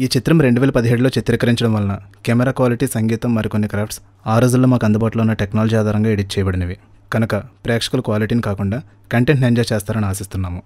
ఈ చిత్రం 2017లో చిత్రీకరించడం వలన కెమెరా క్వాలిటీ, సంగీతం మరికొన్ని క్రాఫ్ట్స్ ఆ రోజుల్లో మాకు అందుబాటులో ఉన్న టెక్నాలజీ ఆధారంగా ఎడిట్ చేయబడినవి. కనుక ప్రేక్షకులు క్వాలిటీని కాకుండా కంటెంట్ని ఎంజాయ్ చేస్తారని ఆశిస్తున్నాము.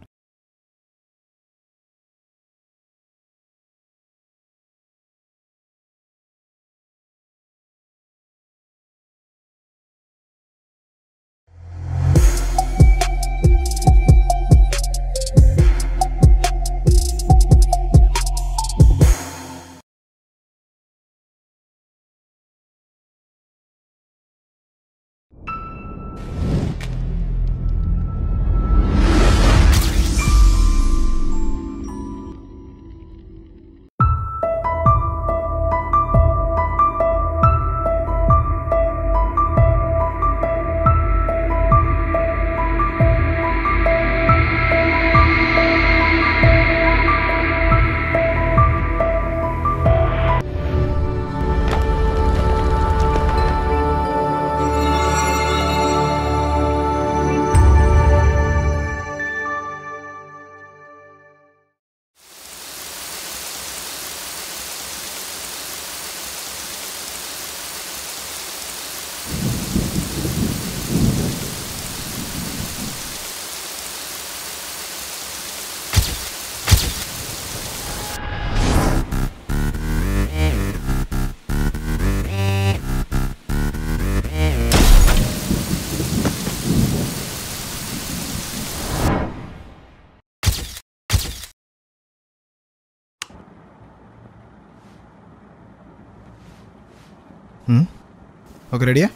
ఒక రెడీయా?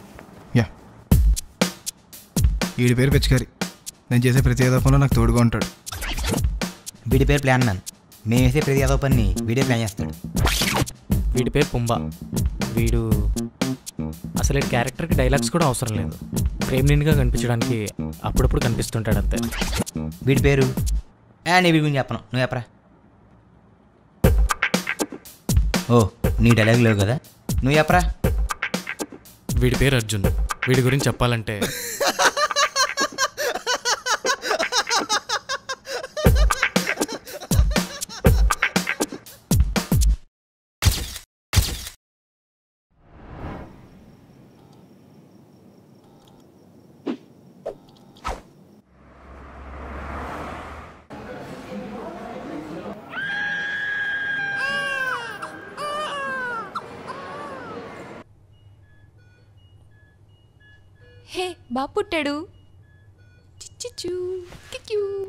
యా. వీడి పేరు పిచ్చికారి. నేను చేసే ప్రతి ఆరోపణలో నాకు తోడుగా ఉంటాడు. వీడి పేరు ప్లాన్ మ్యాన్. మేము వేసే ప్రతి ఆరోపణని వీడే ప్లాన్ చేస్తాడు. వీడి పేరు పుంబా. వీడు అసలు క్యారెక్టర్కి డైలాగ్స్ కూడా అవసరం లేదు. ఫ్రేమ్లీన్గా కనిపించడానికి అప్పుడప్పుడు కనిపిస్తుంటాడు అంతే. వీడి పేరు నీ వీడి గురించి చెప్పను, నువ్వు చెప్పరా. ఓ, నీ డైలాగ్ లేవు కదా, నువ్వు చెప్పరా. వీడి పేరు అర్జున్. వీడి గురించి చెప్పాలంటే హే బాబు పుట్టాడు.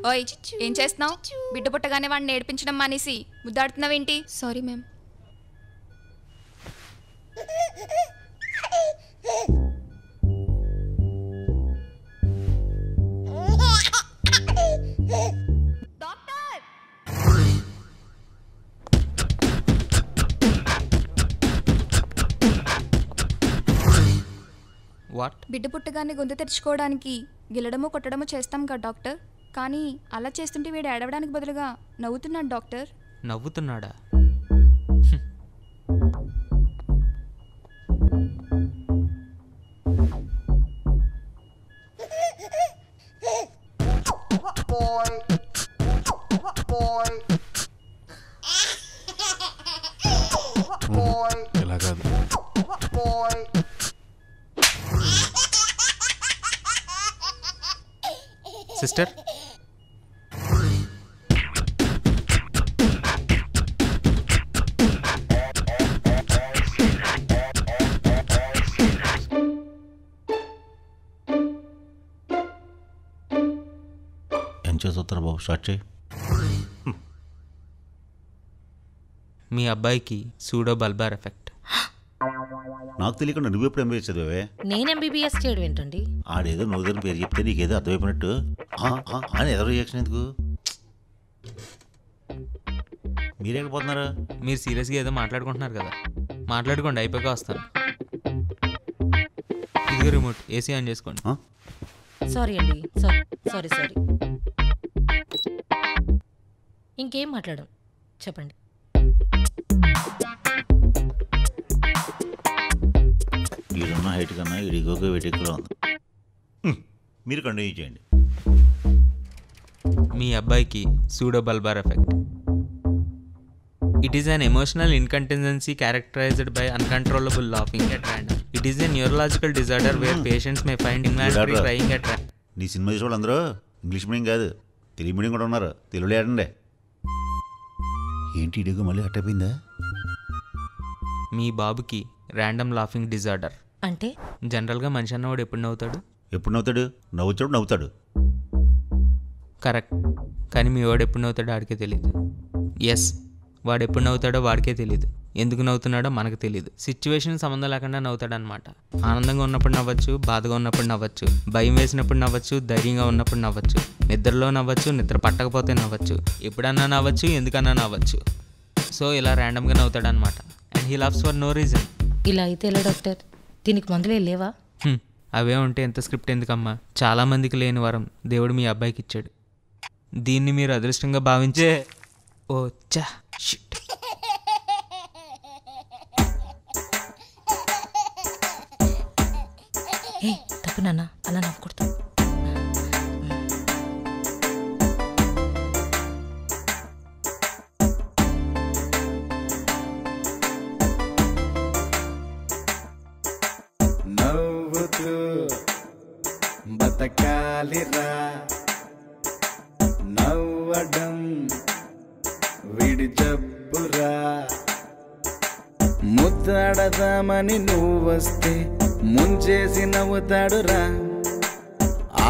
ఓయ్ ఏం చేస్తున్నావు? బిడ్డ పుట్టగానే వాడిని నేర్పించడం మానేసి ముద్దాడుతున్నావేంటి? Sorry ma'am. బిడ్డ పుట్టగానే గొంతు తెరుచుకోవడానికి గిల్లడమో కొట్టడమో చేస్తాం కదా డాక్టర్. కానీ అలా చేస్తుంటే వీడు ఏడవడానికి బదులుగా నవ్వుతున్నాడు డాక్టర్. నవ్వుతున్నాడా? ఇలా కాదు. సిస్టర్, ఏం చేస్తారు బాబు? స్టార్ట్ చేయి. మీ అబ్బాయికి సూడో బల్బార్ ఎఫెక్ట్. నాకు తెలియకుండా నువ్వెప్పుడు ఎంబీబీఎస్ చదివావే? నేను ఎంబీబీఎస్ చేయడం ఏంటండి? ఆడేదో నువ్వు పేరు చెప్తే నీకేదో అర్థమైపోయినట్టు అని ఎదో రియాక్షన్ ఎందుకు? మీరేకపోతున్నారా? మీరు సీరియస్గా ఏదో మాట్లాడుకుంటున్నారు కదా, మాట్లాడుకోండి, అయిపోయాక వస్తాను. ఇదిగో రిమోట్, ఏసీ ఆన్ చేసుకోండి. సారీ అండి, సారీ. ఇంకేం మాట్లాడం, చెప్పండి. ఈడున్న హైట్ కన్నా ఇడిగోగా వెయిట్ ఉంది. మీరు కంటిన్యూ చేయండి. మీ అబ్బాయికి pseudo bulbar effect. It is an emotional incontinency characterized by uncontrollable laughing at random. It is a neurological disorder where patients may find involuntary crying at random. నీ cinema చూసే వాళ్ళందరూ English medium కాదు, Telugu medium కూడా ఉన్నారు. తెలుగులో ఏడండి. ఏంటి ఇడుగు మళ్ళీ అట్టయిపోయిందా? మీ బాబుకి ర్యాండమ్ లాఫింగ్ డిజార్డర్. అంటే జనరల్గా మనిషి అన్నవాడు ఎప్పుడు నవ్వుతాడు? ఎప్పుడు నవ్వుతాడు? నవ్వుతాడు. కరెక్ట్. కానీ మీ వాడు ఎప్పుడు నవ్వుతాడో ఆడికే తెలియదు. ఎస్, వాడు ఎప్పుడు నవ్వుతాడో వాడికే తెలియదు. ఎందుకు నవ్వుతున్నాడో మనకు తెలియదు. సిచ్యువేషన్ సంబంధం లేకుండా నవ్వుతాడనమాట. ఆనందంగా ఉన్నప్పుడు నవ్వచ్చు, బాధగా ఉన్నప్పుడు నవ్వచ్చు, భయం వేసినప్పుడు నవ్వచ్చు, ధైర్యంగా ఉన్నప్పుడు నవ్వచ్చు, నిద్రలో నవ్వచ్చు, నిద్ర పట్టకపోతే నవ్వచ్చు, ఎప్పుడన్నా నవ్వచ్చు, ఎందుకన్నా నవ్వచ్చు. సో ఇలా ర్యాండమ్గా నవ్వుతాడనమాట. And he laughs for no reason. ఇలా అయితే ఎలా డాక్టర్? దీనికి మందులే లేవా? అవే ఉంటే ఎంత స్క్రిప్ట్ ఎందుకమ్మా? చాలామందికి లేని వరం దేవుడు మీ అబ్బాయికి ఇచ్చాడు. దీన్ని మీరు అదృష్టంగా భావించే ఓ చా షిట్. ఏ తప్పు నాన్న, అలా నవ్వకూడదు. నవ్వుతూ బతకాలిరా, నవ్వడం విడి జబ్బురా. ముద్దాడదామని నువ్వు వస్తే ముంచేసి నవ్వుతాడురా.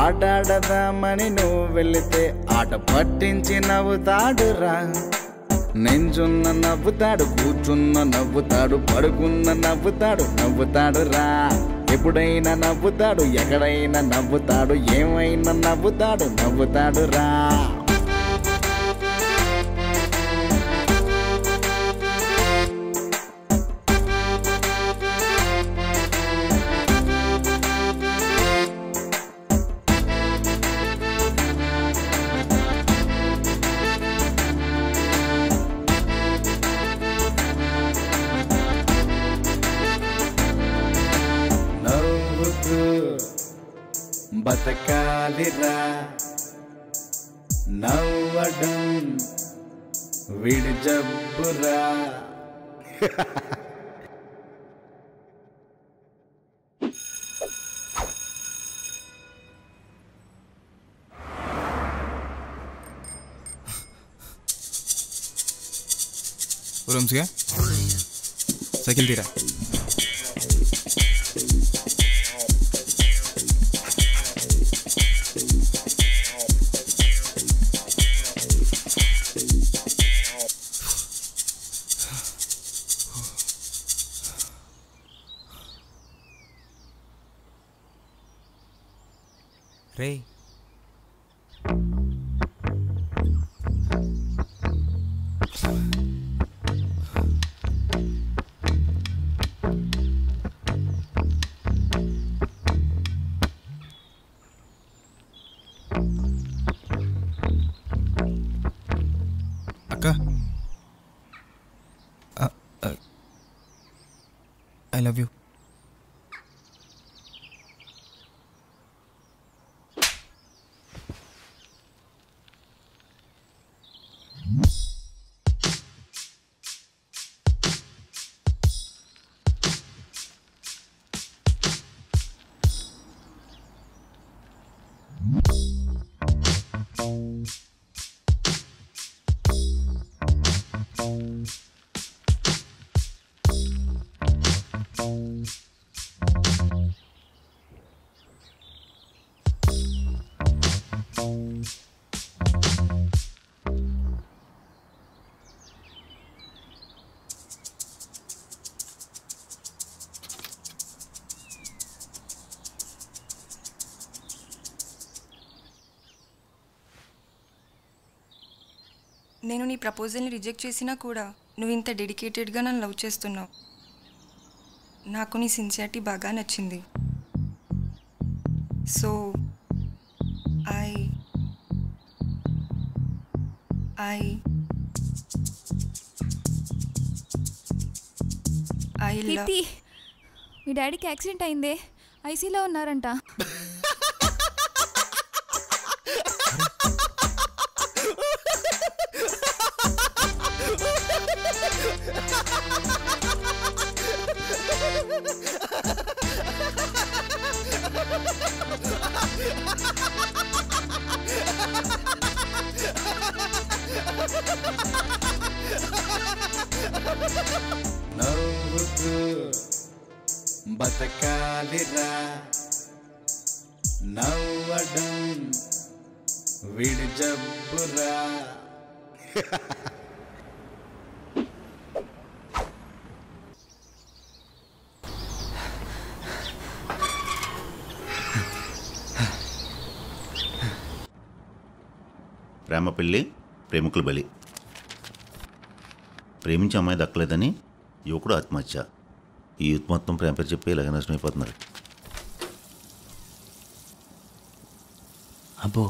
ఆటాడదామని నువ్వు వెళితే ఆట పట్టించి నవ్వుతాడురా. నించున్న నవ్వుతాడు, కూర్చున్న నవ్వుతాడు, పడుకున్న నవ్వుతాడురా. ఎప్పుడైనా నవ్వుతాడు, ఎక్కడైనా నవ్వుతాడు, ఏమైనా నవ్వుతాడురా. నవ్వుతూ బతకాలిరా, నవ్వడం విడి జబ్బురా. రూమ్స్గా సైకిల్ తీరా. రే అక్క, ఐ లవ్ యూ. నేను నీ ప్రపోజల్ని రిజెక్ట్ చేసినా కూడా నువ్వు ఇంత డెడికేటెడ్గా నన్ను లవ్ చేస్తున్నావు. నాకు నీ సిన్సియారిటీ బాగా నచ్చింది. సో ఐ కీర్తి, మీ డాడీకి యాక్సిడెంట్ అయిందే, ఐసీలో ఉన్నారంట. బతకాలిరా నవ్వడం వీడి జబ్బురా. ప్రేమ పెళ్ళి ప్రేమికుల బలి. ప్రేమించే అమ్మాయి దక్కలేదని యువకుడు ఆత్మహత్య. ఈ యూత్ మొత్తం ప్రేమ పేరు చెప్పి ఇలాగ నష్టం అయిపోతున్నారు. అబ్బో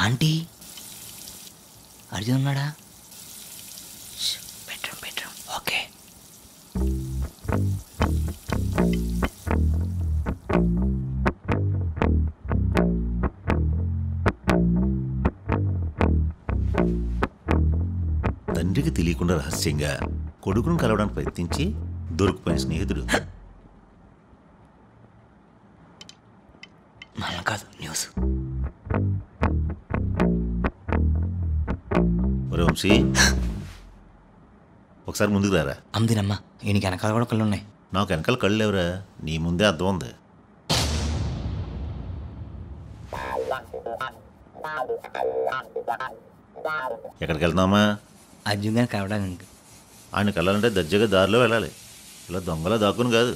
ఆంటీ అర్జున్ ఉన్నాడా? Bedroom okay. తండ్రికి తెలియకుండా రహస్యంగా కొడుకును కలవడానికి ప్రయత్నించి దొరికిపోయిన స్నేహితుడు. మన కాదు న్యూస్. ఒరే వంశీ, ఒకసారి ముందుకు రారా. అమ్దినమ్మా ఈయనకి వెనకాల కూడా కళ్ళు ఉన్నాయి. నాకు వెనకాల కళ్ళు లేవురా, నీ ముందే అర్థం ఉంది. ఎక్కడికి వెళ్తున్నామా? అర్జున్ గారిని కలవడానికి. ఆయనకి వెళ్ళాలంటే దర్జాగా దారిలో వెళ్ళాలి, ఇలా దొంగలా దాక్కుని కాదు.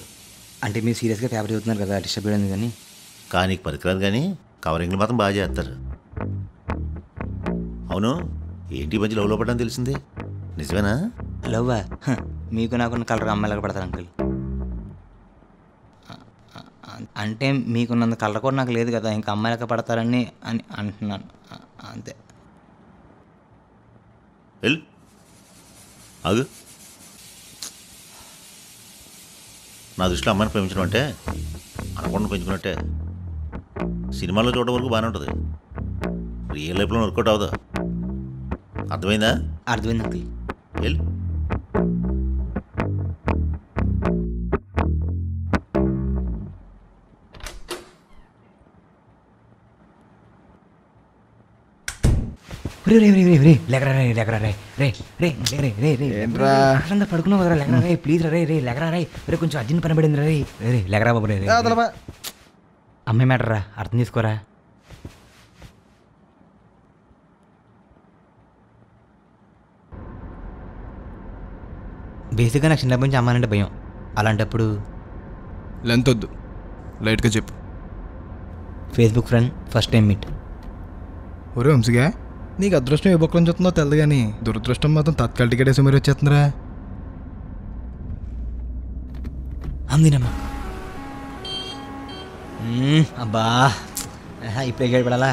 అంటే మీరు సీరియస్గా పేపర్ చదువుతున్నారు కదా, డిస్టర్బ్ అయింది. కానీ కానీ పనికిరాదు, కానీ కవరింగ్లు మాత్రం బాగా చేస్తారు. అవును, ఏంటి మధ్య లవ్లో పడ్డాని తెలిసింది, నిజమేనా? లవ్వా? మీకు నాకున్న కలర్ అమ్మాయిలాగా పడతారు అంకుల్. అంటే మీకున్నంత కలర్ కూడా నాకు లేదు కదా, ఇంకా అమ్మాయిలాగా పడతారని అని అంటున్నాను అంతే. వెళ్ళు, ఆగు. నా దృష్టిలో అమ్మాయిని ప్రేమించడం అంటే అనకుండా పెంచుకున్నట్టే. సినిమాలో చూడడం వరకు బాగానే ఉంటుంది, రియల్ లైఫ్లో వర్కౌట్ అవ్వదు. అర్థమైందా? అర్థమైంది అంకుల్. వెళ్ళు. పడుకున్నావు కదా, లెగరా రే ప్లీజ్. రే లెగరా రే కొంచెం అర్జెంట్ పని పడింది రే లెగరా బాబు. రే అమ్మాయి మ్యాటర్ రా, అర్థం చేసుకోరా. బేసిక్గా నాకు చిన్నప్పటి నుంచి అమ్మానంటే భయం. అలాంటప్పుడు లెంత్ వద్దు, లైట్గా చెప్పు. Facebook friend, first time meet. ఒరే వంశీగా, నీకు అదృష్టం ఏ బొక్కలో చూస్తుందో తెలదు, కానీ దురదృష్టం మాత్రం తత్కాల టికెట్ వేసి మరి వచ్చేస్తుందిరా. అందినమ్మా అబ్బా ఇప్పుడు ఎక్కడ పడాలా?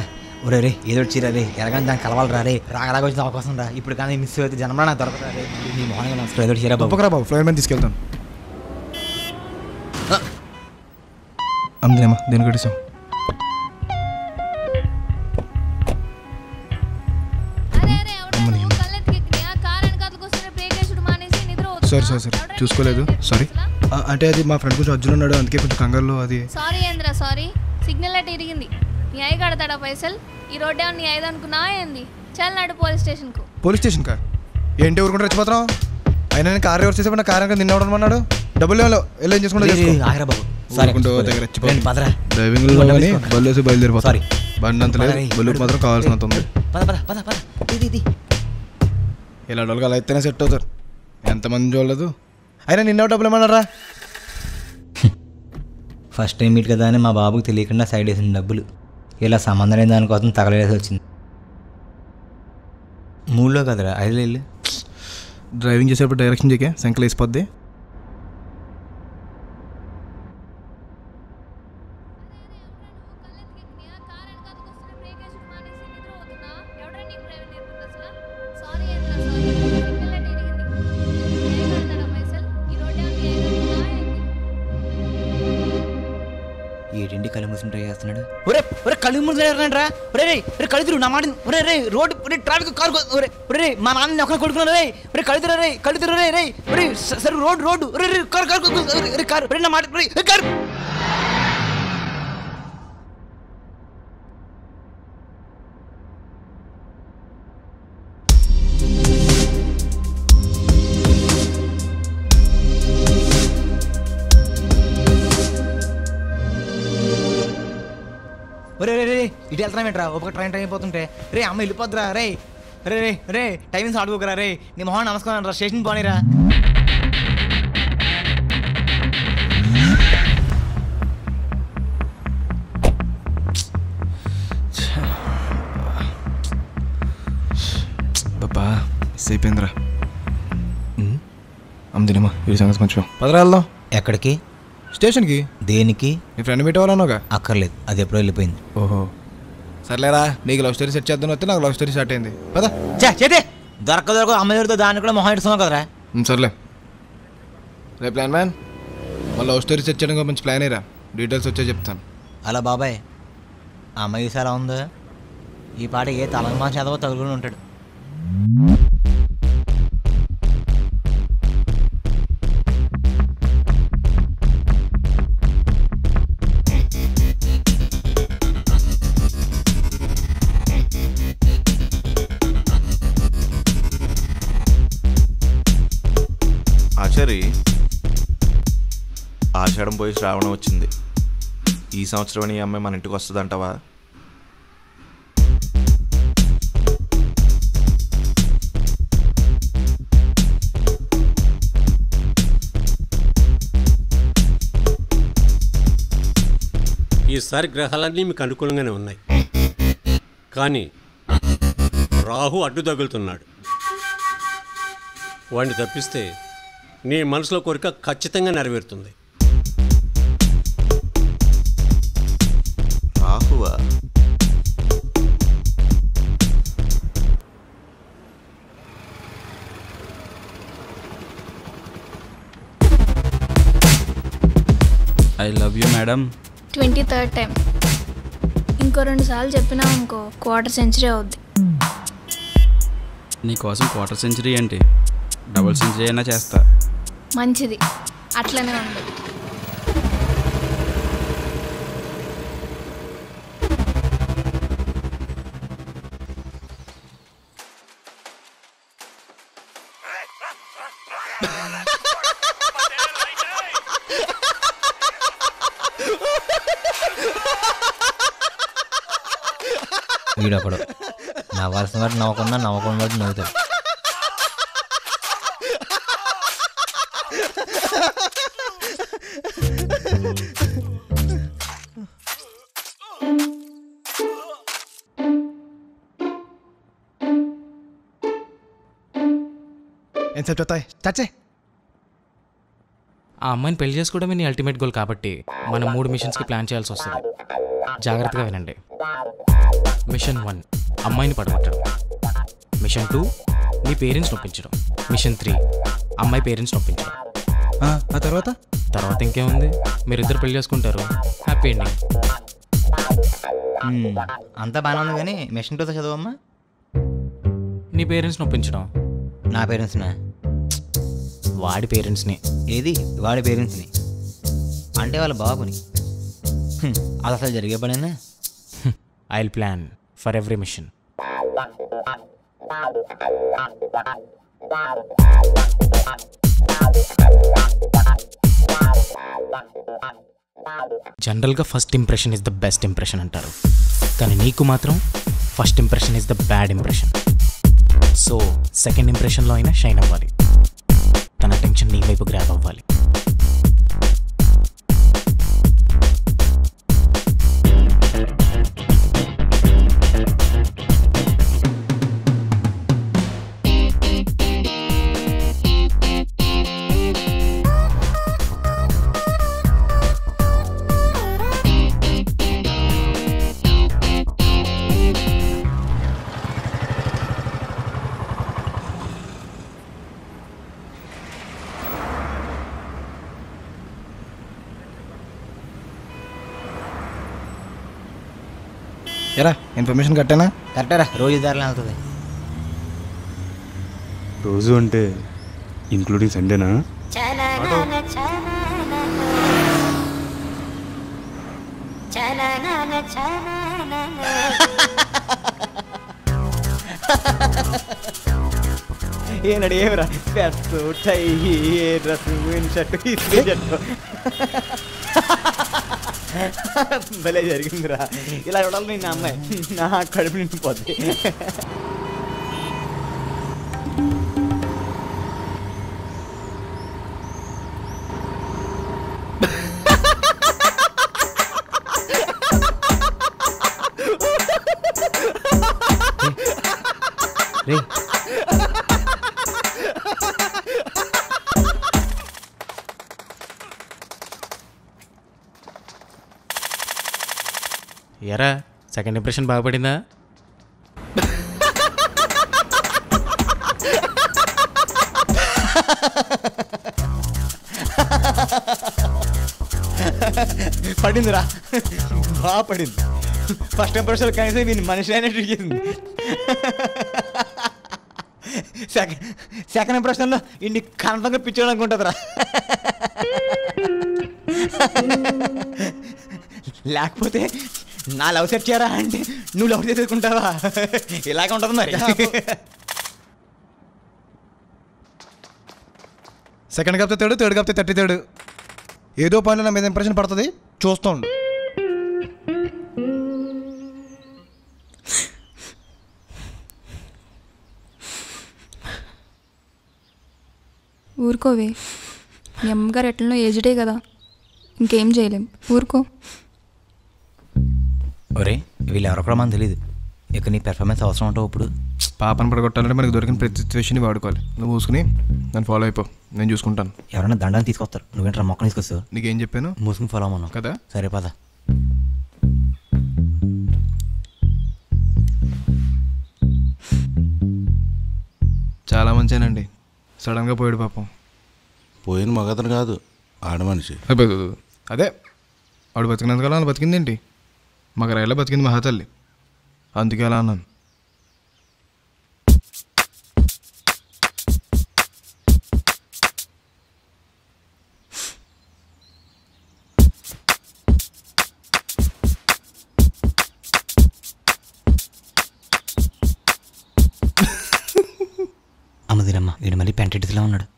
ఒరే రే ఏదో చీర రే ఎలాగని దాన్ని కలవాలరా రే, రాగరాగా వచ్చిన అవకాశం రా. ఇప్పుడు కానీ మిస్ అయితే జన్మలో నాకు దొరకరా రే. నీ మొహంగా నమస్కారం. ఏదో చీర బాబురా బాబు, ఫ్లైట్ మీద తీసుకెళ్తాను. అందినమ్మా దేని కడిసాం? సారీ చూసుకోలేదు, సారీ. అంటే అది మా ఫ్రెండ్ కొంచెం అర్జున్ ఉన్నాడు, అందుకే కొంచెం కంగారులో. అది సారీ ఏంద్రా సారీ, సిగ్నల్ అట్ ఇరిగింది. నీ అయ్యి కడతాడా పైసలు? ఈ రోడ్డు ఏమన్నా నీ ఐదు అనుకున్నా ఏంది? చల్ నాడు పోలీస్ స్టేషన్కు. పోలీస్ స్టేషన్ కార్ ఏంటి ఊరుకుంటే రెచ్చిపోతాం? అయినా నేను కార్ ఎవరు చేసేప్పుడు నా కార్ నిన్న ఎవడమన్నాడు? డబ్బులు లేవు, వెళ్ళి ఏం చేసుకుంటా డ్రైవింగ్ బళ్ళు వేసి బయలుదేరిపోతారు. బండి అంత లేదు, బళ్ళు మాత్రం కావాల్సినంత ఉంది. ఇలా డబ్బులు అలా అయితేనే సెట్ అవుతారు. ఎంతమంది చూడలేదు, అయినా నిన్న డబ్బులు ఏమన్నారా? ఫస్ట్ టైం మీట్ కదా అని మా బాబుకి తెలియకుండా సైడ్ వేసిన డబ్బులు ఇలా సంబంధం లేని దానికోసం తగలేసి వచ్చింది. మూడులో కదరా 5 వేలు. డ్రైవింగ్ చేసేప్పుడు డైరెక్షన్ చేయకే సంకలు వేసిపోద్ది. ఏంటి కళ్ళు మూసుకుని ట్రై చేస్తున్నాడు? ఒరే ఒరే కళ్ళు మూసుకుని రా. ఒరే రే రే కళ్ళు నా మాట. ఒరే రే రోడ్డు ఒరే ట్రాఫిక్ కారు. ఒరే ఒరే మా నాన్న ఒక కొడుకున్నాడు రే. ఒరే కళ్ళు రే కళ్ళు రే రే. ఒరే సరే రోడ్డు ఒరే రే కారు కారు కారు ఒరే నా మాట కారు. ఇటు వెళ్తున్నామేంట్రా ఒక ట్రైన్ అయిపోతుంటే రే అమ్మ వెళ్ళిపోద్దురా రే రే రే రే టైమింగ్స్ ఆడుకోకరా రే నీ మొహం నమస్కారం రా స్టేషన్ పోనీరా బాబా మిస్ అయిపోయిందిరా అమ్మ వీడి సంగతి కొంచెం పదరా వెళ్దాం. ఎక్కడికి? స్టేషన్కి. దేనికి? నీ ఫ్రెండ్ మీట్ అవ్వాలన్నావుగా. అక్కర్లేదు, అది ఎప్పుడో వెళ్ళిపోయింది. ఓహో సర్లేరా, నీకు లవ్ స్టోరీ సెట్ చేద్దాం వస్తే నాకు లవ్ స్టోరీ స్టార్ట్ అయింది. పదా చేతే దొరక అమ్మాయితో దాన్ని కూడా మొహం ఇస్తున్నావు కదరా. సర్లే రే ప్లాన్ మ్యాన్, మా లవ్ స్టోరీ సెట్ చేయడం మంచి ప్లాన్ అయ్యరా. డీటెయిల్స్ వచ్చే చెప్తాను. అలా బాబాయ్ ఆ అమ్మాయి ఎలా ఉందో ఈ పాట ఏ తలమా చదవో తగులుకుని ఉంటాడు. ఆచారి ఆషాఢం పోయి శ్రావణం వచ్చింది. ఈ సంవత్సరం ఈ అమ్మాయి మన ఇంటికి వస్తుందంటావా? ఈసారి గ్రహాలన్నీ మీకు అనుకూలంగానే ఉన్నాయి, కానీ రాహు అడ్డు తగులుతున్నాడు. వాడిని తప్పిస్తే నీ మనసులో కోరిక ఖచ్చితంగా నెరవేరుతుంది. రాహువా? I love you madam. 23rd time. ఇంకో 2 సార్లు చెప్పినావు అనుకో క్వార్టర్ సెంచరీ అవుద్ది. నీకోసం క్వార్టర్ సెంచరీ ఏంటి, డబుల్ సెంచరీ అయినా చేస్తా. మంచిది, అట్లనే ఉంది. వీడొకడు నవ్వాల్సిన వాటి నవ్వకుండా నవ్వకుండా వాటి నవ్వుతాడు. ఏం సెట్ అవుతాయి స్టార్ట్ చేయి. ఆ అమ్మాయిని పెళ్లి చేసుకోవడమే నీ అల్టిమేట్ గోల్ కాబట్టి మనం 3 మిషన్స్కి ప్లాన్ చేయాల్సి వస్తుంది. జాగ్రత్తగా వినండి. మిషన్ 1 అమ్మాయిని పడగొట్టడం. మిషన్ 2 నీ పేరెంట్స్ నొప్పించడం. మిషన్ 3 అమ్మాయి పేరెంట్స్ నొప్పించడం. ఆ తర్వాత ఇంకేముంది, మీరిద్దరు పెళ్లి చేసుకుంటారు, హ్యాపీ ఎండింగ్. అంతా బాగానే ఉంది కానీ మిషన్ 2 చదవమ్మా. నీ పేరెంట్స్ నొప్పించడం. నా పేరెంట్స్నా? వాడి పేరెంట్స్ని. ఏది వాడి పేరెంట్స్ని అంటే వాళ్ళ బాబుని. అది అసలు జరిగే పడేనా? I will plan for every mission. జనరల్గా first impression is the best impression అంటారు, కానీ నీకు మాత్రం first impression is the bad impression. So second ఇంప్రెషన్లో అయినా షైన్ అవ్వాలి. తన అటెన్షన్ నీ వైపు గ్రాబ్ అవ్వాలి. ఎరా ఇన్ఫర్మేషన్ కట్టేనా? కరెక్టరా, రోజు దారిలో అవుతుంది. రోజు అంటే ఇంక్లూడింగ్ సండేనా? ఏనాడు ఏమరా పెస్సు టై డ్రెస్ షర్టు షర్టు భలే జరిగిందిరా. ఇలా చూడాలి నేను అమ్మాయి, నా కడుపు నిండిపోద్ది. రే ఎరా సెకండ్ ఇంప్రెషన్ బాగుపడిందా? పడిందిరా, బాగా పడింది. ఫస్ట్ ఇంప్రెషన్ కనీసం వీని మనిషి అయినట్టు ఇచ్చింది. సెకండ్ ఇంప్రెషన్లో ఇన్ని కన్ఫర్మ్గా పిచ్చోడానికి ఉంటుందిరా. లేకపోతే నా లవ్ సెట్ చేయరా అంటే నువ్వు లవ్ చేసుకుంటావా? ఇలాగే ఉంటుంది మరి. సెకండ్ కప్తే తేడు, థర్డ్ కప్తే 33. ఏదో పైన నా మీద ఇంప్రెషన్ పడుతుంది, చూస్తూ ఉండు. ఊరుకోవే, మీ అమ్మగారు ఎట్లనో ఏజ్డే కదా, ఇంకేం చేయలేం, ఊరుకో. ఒరే వీళ్ళు ఎవరో కూడా మనకు తెలీదు. ఇక నీ పెర్ఫార్మెన్స్ అవసరం ఉంటావు. ఇప్పుడు పాపను పడగొట్టాలంటే మనకు దొరికిన ప్రతి సిచ్యువేషన్ వాడుకోవాలి. నువ్వు మూసుకుని నన్ను ఫాలో అయిపో, నేను చూసుకుంటాను. ఎవరైనా దండాన్ని తీసుకొస్తారు, నువ్వేంట్రా మొక్కని తీసుకొస్తావు? నీకేం చెప్పాను? మూసుకుని ఫాలో అవ్వను కదా. సరే పద. చాలా మంచిగానండి, సడన్గా పోయాడు పాపం. పోయిన మగతను కాదు, ఆడమనిషి. అదే వాడు బతికినందుకలా అలా బతికిందేంటి? మగరాయిలా బతికింది మహాతల్లి, అందుకే అలా అన్నాను. అమ్మదిరమ్మ, వీడు మళ్ళీ పెంటెటిలా ఉన్నాడు.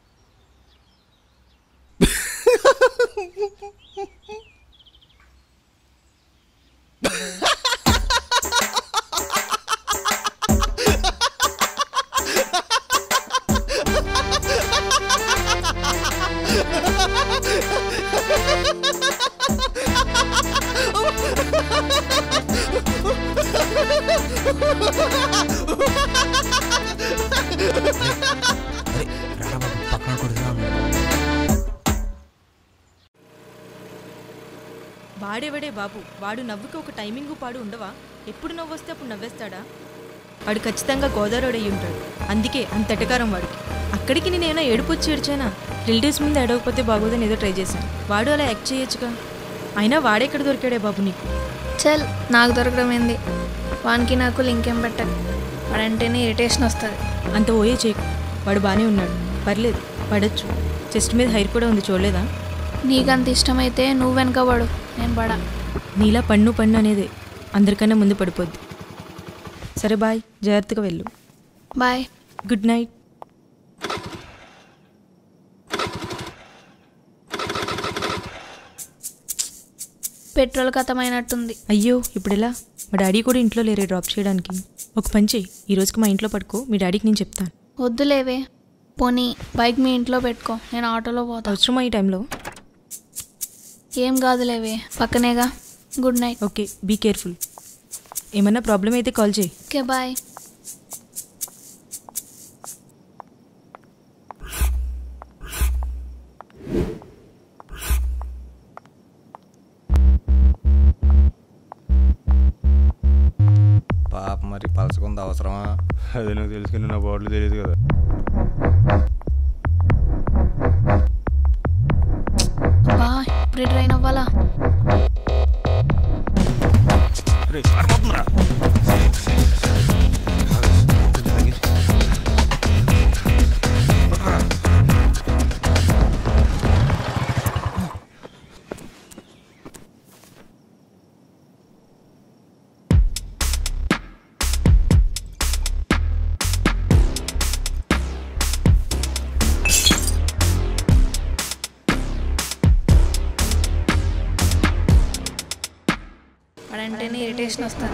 వాడేవాడే బాబు, వాడు నవ్వుకి ఒక టైమింగు పాడు ఉండవా? ఎప్పుడు నవ్వు వస్తే అప్పుడు నవ్వేస్తాడా? వాడు ఖచ్చితంగా గోదావరి అయ్యి ఉంటాడు, అందుకే అంత ఎటకారం వాడికి. అక్కడికి నేనేమైనా ఏడుపు వచ్చి ఏడ్చానా? రిలేటివ్స్ ముందు ఏడవకపోతే బాగోదని ఏదో ట్రై చేశాను. వాడు అలా యాక్ట్ చేయొచ్చుగా. అయినా వాడెక్కడ దొరికాడే బాబు నీకు? చల్, నాకు దొరకడం ఏంది? వానికి నాకు లింకేం పెట్టకు, వాడంటేనే ఇరిటేషన్ వస్తుంది. అంత ఓయే చేయకు, వాడు బాగానే ఉన్నాడు, పర్లేదు, పడచ్చు. చెస్ట్ మీద హైర్ కూడా ఉంది, చూడలేదా? నీకంత ఇష్టమైతే నువ్వు వెనకబడు, నేను పడా. నీలా పన్ను అనేదే అందరికన్నా ముందు పడిపోద్ది. సరే బాయ్, జాగ్రత్తగా వెళ్ళు. Bye, good night. పెట్రోల్ ఖతమైనట్టుంది. అయ్యో, ఇప్పుడు ఎలా? మా డాడీ కూడా ఇంట్లో లేరే డ్రాప్ చేయడానికి. ఒక పని చెయ్యి, ఈ రోజుకి మా ఇంట్లో పడుకో, మీ డాడీకి నేను చెప్తాను. వద్దులేవే, పోనీ బైక్ మీ ఇంట్లో పెట్టుకో, నేను ఆటోలో పోతా. అవసరమా ఈ టైంలో? ఏం కాదులేవే, పక్కనేగా. Good night. Okay, be careful. ఏమన్నా ప్రాబ్లం అయితే కాల్ చేయి. Okay, bye. పాప మరి పలసకుంది అవసరమా? అదే నాకు తెలుసు కానీ నా బాటిల్ తెలియదు కదా. ఇప్పుడు ట్రైన్ అవ్వాలా? ఇరిటేషన్ వస్తుంది.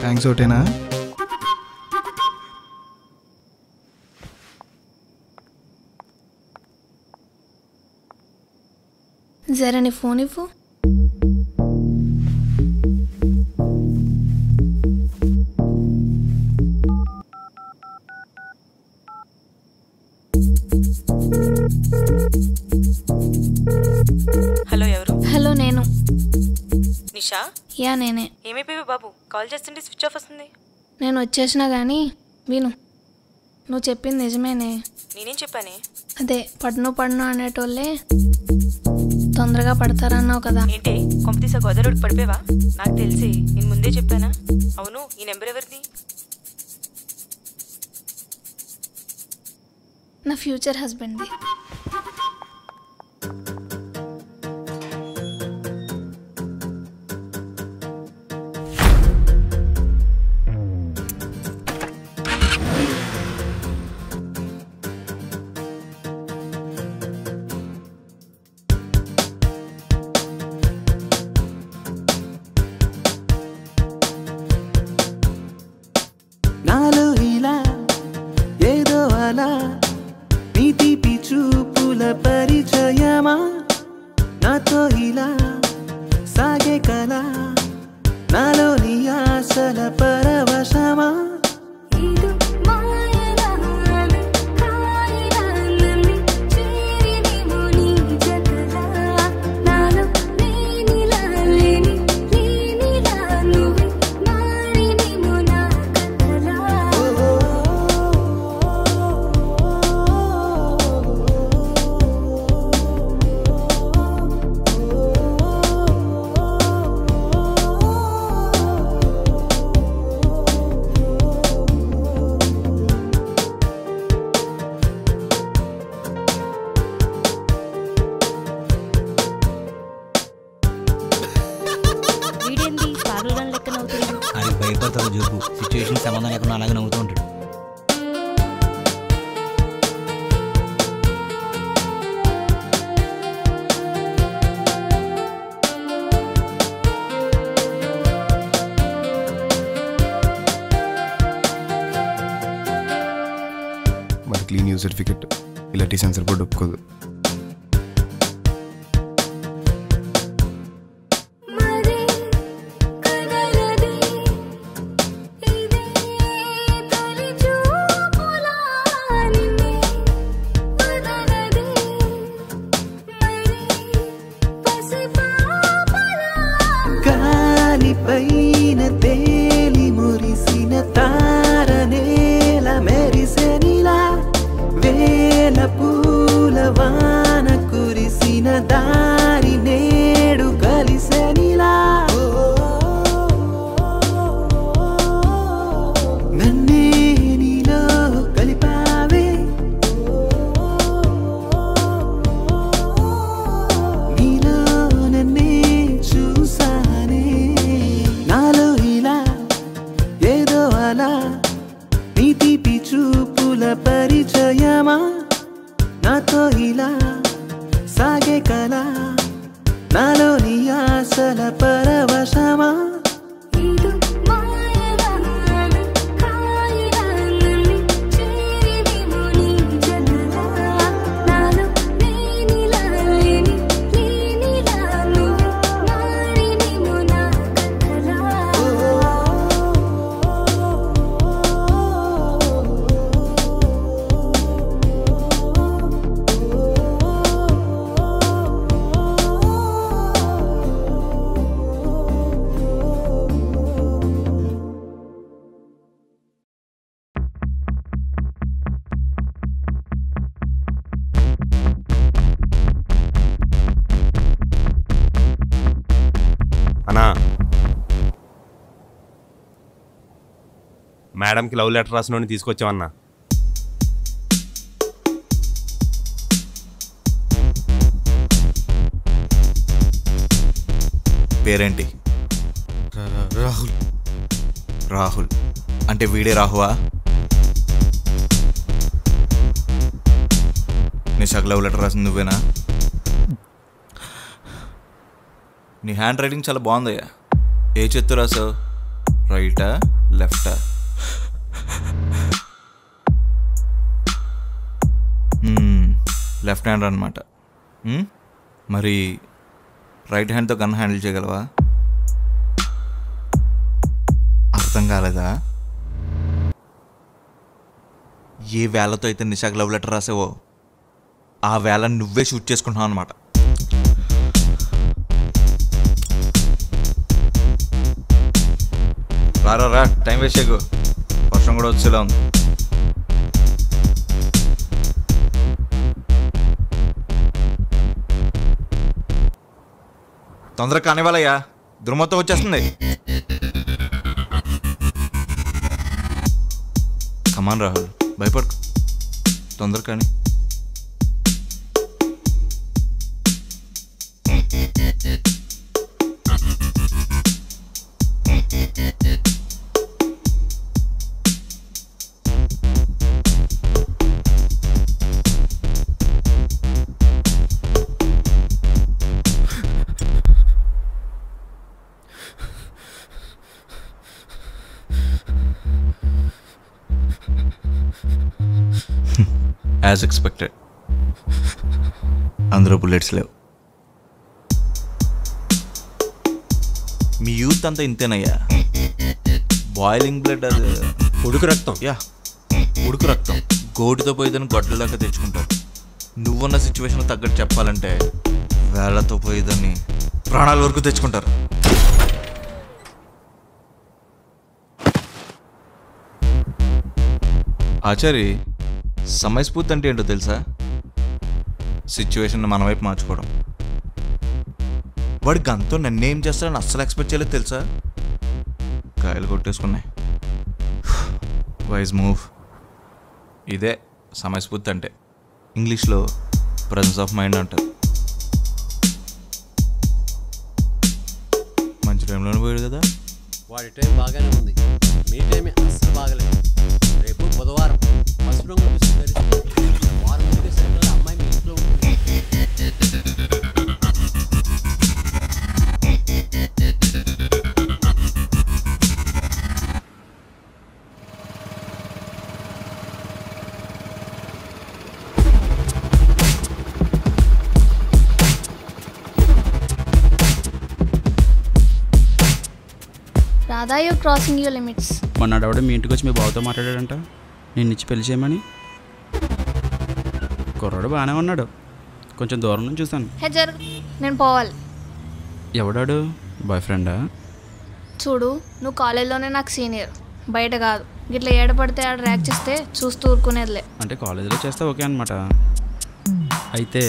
థ్యాంక్స్ ఒకటేనా? జరా నీ ఫోన్ ఇవ్వు. హలో, ఎవరు? హలో, నేను నిషా. యా నేనే. ఏమైపోయావు బాబు? కాల్ చేస్తుంటే స్విచ్ ఆఫ్ వస్తుంది. నేను వచ్చేసినా కానీ విను, నువ్వు చెప్పింది నిజమేనే. నేనేం చెప్పానే? అదే పడును అనేటోళ్ళే తొందరగా పడతారన్నావు కదా. ఏంటి కొంపతీసా గోదావరికి పడిపోయావా? నాకు తెలిసి నేను ముందే చెప్పానా? అవును, ఈ నెంబర్ ఎవరిది? నా ఫ్యూచర్ హస్బెండ్ది. నాలో ఇలా ఏదో అలా నీ తీపి చూపుల పరిచయమా, నాతో ఇలా సాగే కళ, నాలో నీ ఆశల పరవశమా. భయపడతాడు జోబు. సిచ్యువేషన్ సంబంధం లేకుండా అలాగే నవ్వుతూ ఉంటాడు. మరి క్లీన్ యూజ్ సర్టిఫికెట్ ఇలాంటి సెన్సర్ బోర్డు ఒప్పుకోదు. పైన తేలి మురిసిన తారనేల మెరిసెనిలా వేల పూలవా మేడంకి లవ్ లెటర్ రాసిన తీసుకొచ్చామన్నా. పేరేంటి? రాహుల్. రాహుల్ అంటే వీడే రాహువా? నిషాకు లవ్ లెటర్ రాసింది నువ్వేనా? నీ హ్యాండ్ రైటింగ్ చాలా బాగుందయ్యా. ఏ చేత్తో రాసావు? రైటా లెఫ్టా? లెఫ్ట్ హ్యాండ్ అనమాట. మరి రైట్ హ్యాండ్తో గన్ హ్యాండిల్ చేయగలవా? అర్థం కాలేదా? ఏ వేళతో అయితే నిషాకు లవ్ లెటర్ రాసావో ఆ వేళ నువ్వే షూట్ చేసుకుంటున్నావు అనమాట. రా టైం వేస్ట్ చేయకు. వర్షం కూడా వచ్చేలా ఉంది. తొందరగా కానివ్వాలయ్యా, దుర్మొత్తం వచ్చేస్తుంది. కమాన్ రాహుల్, భయపడకు, తొందర కానీ. యాజ్ ఎక్స్పెక్టెడ్ అందులో బుల్లెట్స్ లేవు. మీ యూత్ అంతా ఇంతేనయ్యా. బాయిలింగ్ బ్లడ్, అది ఉడుకు రక్తం. యా, ఉడుకు రక్తం. గోటితో పోయేదని గొడ్లలాగా తెచ్చుకుంటారు. నువ్వున్న సిచ్యువేషన్ తగ్గట్టు చెప్పాలంటే వేళ్లతో పోయేదని ప్రాణాల వరకు తెచ్చుకుంటారు. ఆచారి, సమయస్ఫూర్తి అంటే ఏంటో తెలుసా? సిచ్యువేషన్ మన వైపు మార్చుకోవడం. వాడి గంతో నన్నేం చేస్తాడని అస్సలు ఎక్స్పెక్ట్ చేయలేదు తెలుసా? కాయలు కొట్టేసుకున్నాయి. Wise move. ఇదే సమయస్ఫూర్తి అంటే. ఇంగ్లీష్లో ప్రెజెన్స్ ఆఫ్ మైండ్ అంటారు. మంచి టైంలోనే పోయాడు కదా. వాడి టైం బాగానే ఉంది, మీ టైమే అస్సలు బాగలేదు. రేపు బుధవారం పసుపు రంగు దుస్తులు ధరిస్తుంది. వారం ముగిసేసరికి అమ్మాయి మీ ఇంట్లో ఉంటుంది. Radha, you crossing your limits. మొన్న ఆవిడ మీ ఇంటికి వచ్చి మీ బావతో మాట్లాడాడంట నేను ఇచ్చి పెళ్లి చేయమని. కుర్రాడు బాగానే ఉన్నాడు, కొంచెం దూరం నుంచి చూశాను. హే జరుగు, నేను పోవాలి. ఎవడాడు? బాయ్ ఫ్రెండా? చూడు, నువ్వు కాలేజ్లోనే నాకు సీనియర్, బయట కాదు. గిట్లా ఏడపడితే ఆడ ర్యాక్ చేస్తే చూస్తూ ఊరుకునేదిలే. అంటే కాలేజీలో చేస్తే ఓకే అనమాట. అయితే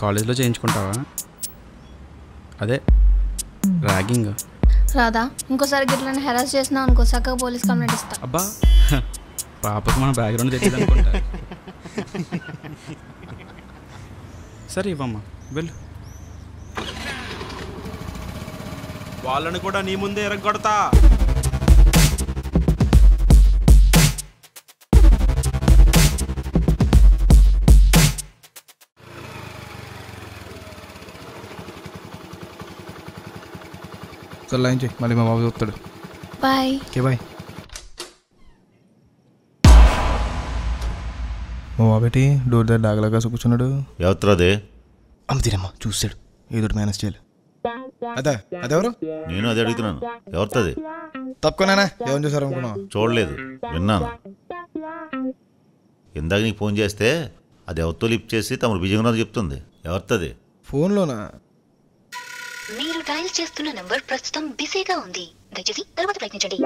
కాలేజీలో చేయించుకుంటావా? అదే ర్యాగింగ్. రాధా, ఇంకోసారి గిట్లని హెరాస్ చేసినా అనుకో, చక్కగా పోలీస్ కంప్లైంట్ ఇస్తా. అబ్బా, పాపకు మన బ్యాక్గ్రౌండ్ తెలియదు అనుకుంటా. సరే ఇవ్వమ్మా, వెళ్ళు. వాళ్ళని కూడా నీ ముందే ఎరగొడతా. సరే లైన్ చేయి, మళ్ళీ మా బాబు చూస్తాడు. బాయ్. Okay bye. మా బాబేటి డోర్ దగ్గర డాగలాగా కూర్చున్నాడు. ఎవరిది? అమ్మదిరమ్మా చూసాడు, ఏదో మేనేజ్ చేయాలి. అదే అదెవరు? నేను అదే అడుగుతున్నాను, ఎవరిది? తక్కువనేనా? ఏమని చూసారు అనుకున్నావు? చూడలేదు, విన్నాను. ఇందాక నీకు ఫోన్ చేస్తే అది ఎవరితో లిఫ్ట్ చేసి తమరు బిజీగా చెప్తుంది. ఎవరిది? ఫోన్లోనా? మీరు డయల్ చేస్తున్న నంబర్ ప్రస్తుతం బిజీగా ఉంది, దయచేసి తర్వాత ప్రయత్నించండి.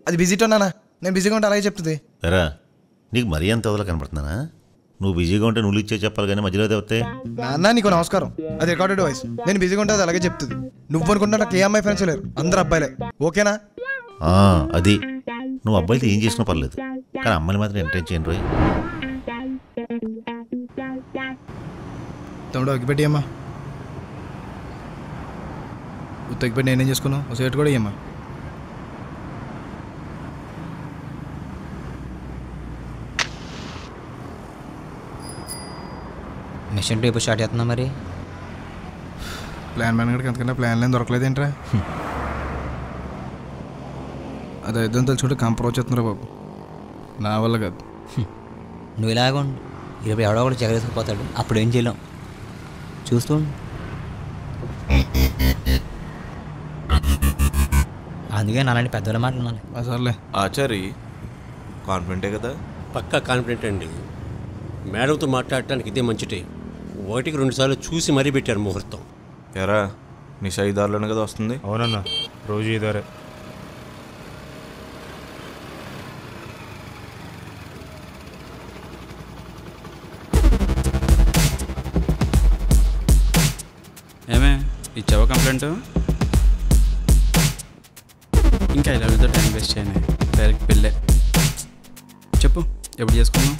అది బిజీతో నానా, నేను బిజీగా ఉంటే అలాగే చెప్తుంది. సరే, నీకు మరీ అంత వదల కనపడుతున్నానా? నువ్వు బిజీగా ఉంటే నువ్వు ఇచ్చే చెప్పాలి కానీ మధ్యలో వస్తే. నాన్న నీకు నమస్కారం, అది రికార్డెడ్ వాయిస్. నేను బిజీగా ఉంటే అది అలాగే చెప్తుంది. నువ్వు అనుకుంటా నాకు ఏ అమ్మాయి ఫ్రెండ్స్ లేరు, అందరు అబ్బాయిలే. ఓకేనా? అది నువ్వు అబ్బాయితో ఏం చేసినా పర్లేదు, కానీ అమ్మాయిని మాత్రం ఎంటర్టైన్ చేయండి రోయ్. తమ్ముడు అగ్గిపెట్టి అమ్మా. ఉత్తగిపెట్టి నేనేం చేసుకున్నావు, ఒక సైట్ కూడా ఇయ్యమ్మా. మిషన్ రేపు స్టార్ట్ చేస్తున్నా మరి. ప్లాన్ మ్యాన్ గడికి అంతకన్నా ప్లాన్ లేని దొరకలేదేంట్రా? అది ఇద్దని తెలుసుకుంటే కంపర్ వచ్చేస్తున్నారా బాబు, నా వల్ల కాదు. నువ్వు ఇలాగండు, రేపు ఎవడో ఒకటి జగరేసుకుపోతాడు, అప్పుడు ఏం చేయలేం. చూస్తూ అందుకే నాలాంటి పెద్దల మాట ఉన్నాను. సర్లే ఆచారి కాన్ఫిడెంటే కదా? పక్కా కాన్ఫిడెంట్ అండి. మేడంతో మాట్లాడటానికి ఇదే మంచి టైం. 1-2 సార్లు చూసి మరీ పెట్టారు ముహూర్తం. ఎరా నీ సైదారులోనే కదా వస్తుంది? అవునన్నా, రోజు ఇదారే. ఏమే ఇచ్చావా కంప్లైంట్? ఇంకా ఇలా టైం వేస్ట్ చేయను, డైరెక్ట్ పెళ్ళే. చెప్పు ఎప్పుడు చేసుకున్నావు?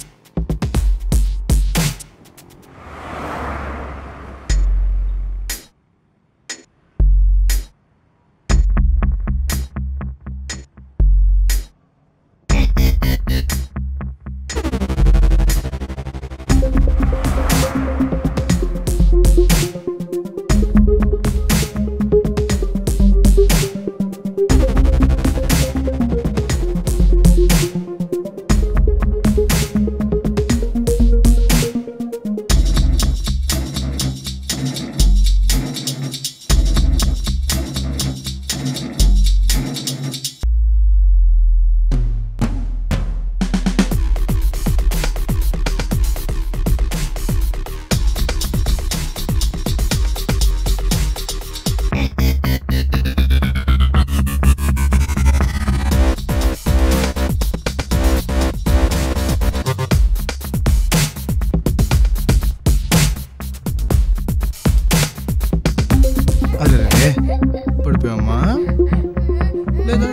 పడిపోయామ్మా లేదా?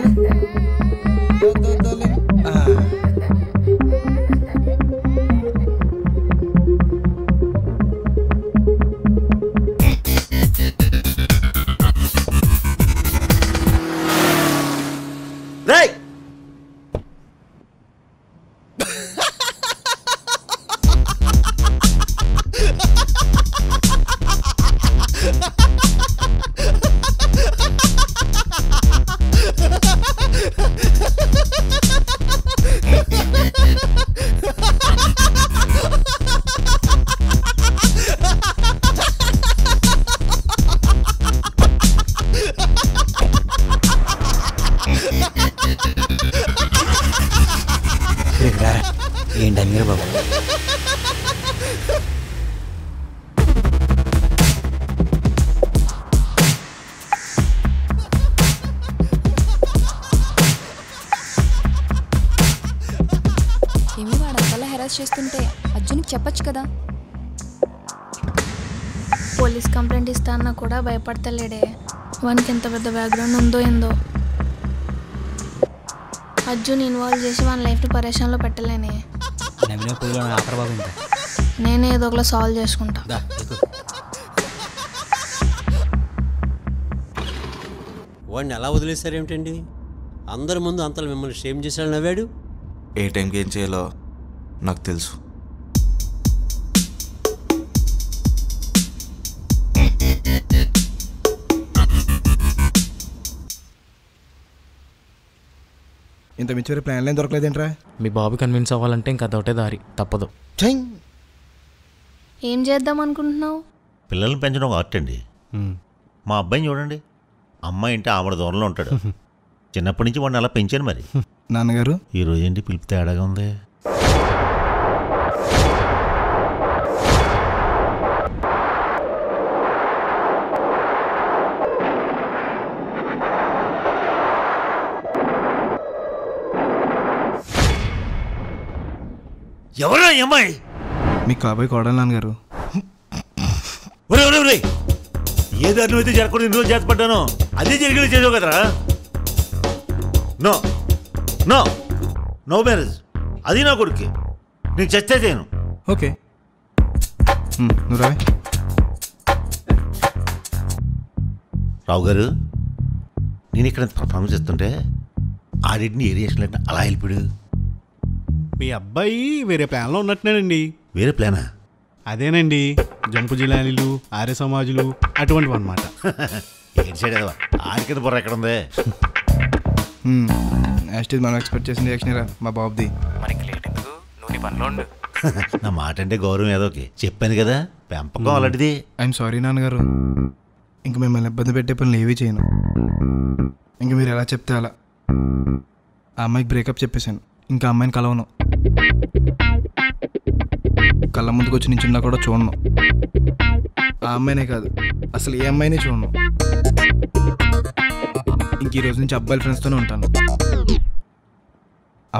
ఏంటి అమీర్ బాబు? ఏమి వాడు అంతలా హెరాస్ చేస్తుంటే అర్జున్కి చెప్పొచ్చు కదా. పోలీస్ కంప్లైంట్ ఇస్తా అన్నా కూడా భయపడతలేడే. వానికి ఎంత పెద్ద బ్యాక్గ్రౌండ్ ఉందో ఏందో. అర్జున్ ఇన్వాల్వ్ చేసి వాని లైఫ్ని పరేషాన్లో పెట్టలేనే. నేనే ఏదో ఒకలా సాల్వ్ చేసుకుంటా. వాడిని ఎలా వదిలేశారేమిటండి? అందరి ముందు అంతలో మిమ్మల్ని షేమ్ చేశాడు నవ్వాడు. ఏ టైంకి ఏం చేయాలో నాకు తెలుసు. ఇంత మించి ప్లాన్లు ఏం దొరకలేదేంట్రా? మీ బాబు కన్విన్స్ అవ్వాలంటే ఇంకా అదొకటే దారి, తప్పదు. ఏం చేద్దాం అనుకుంటున్నావు? పిల్లల్ని పెంచడం ఒక ఆర్ట్ అండి. మా అబ్బాయిని చూడండి, అమ్మాయి అంటే ఆవిడ దూరంలో ఉంటాడు. చిన్నప్పటి నుంచి వాడిని అలా పెంచాను. మరి నాన్నగారు ఈరోజు ఏంటి పిలుపు తేడాగా ఉంది? ఎవరా ఈ అమ్మాయి? మీ కాబోయే కోడలు నాన్నగారు. ఏ దారిలో అయితే జరగకుండా ఇన్ని రోజులు చేతపడ్డానో అదే జరిగేది చేసావు కదరా. No no no marriage. అది నా కొడుకే, నేను చస్తే చేయను. ఓకే నువ్వు రావే. రావు గారు, నేను ఇక్కడ పర్ఫార్మెన్స్ చేస్తుంటే ఆడిని ఏ రియాక్షన్ లేకుండా అలా వెళ్ళిపోయాడు. మీ అబ్బాయి వేరే ప్లాన్లో ఉన్నట్టునేనండి. వేరే ప్లానా? అదేనండి, జంపు జిలానీలు, ఆర్య సమాజులు అటువంటివి అనమాట. ఏం సైడ్ కదా ఆడి కింద బుర్ర ఎక్కడ ఉంది? యాస్టీజ్ మనం ఎక్స్పెక్ట్ చేసిన రియాక్షన్ రా మా బాబుది. మనకి లేట్ ఎందుకు, నువ్వు నీ పనిలో ఉండు. నా మాట అంటే గౌరవం ఏదోకి చెప్పాను కదా, పెంపకం అలాంటిది. ఐఎమ్ సారీ నాన్నగారు, ఇంక మిమ్మల్ని ఇబ్బంది పెట్టే పనులు ఏవీ చేయను. ఇంక మీరు ఎలా చెప్తే అలా. ఆ అమ్మాయికి బ్రేకప్ చెప్పేశాను, ఇంకా అమ్మాయిని కలవను. కళ్ళ ముందుకు వచ్చి నించున్నా కూడా చూడను. ఆ అమ్మాయినే కాదు, అసలు ఏ అమ్మాయిని చూడను. ఇంక ఈ రోజు నుంచి అబ్బాయిల ఫ్రెండ్స్తోనే ఉంటాను,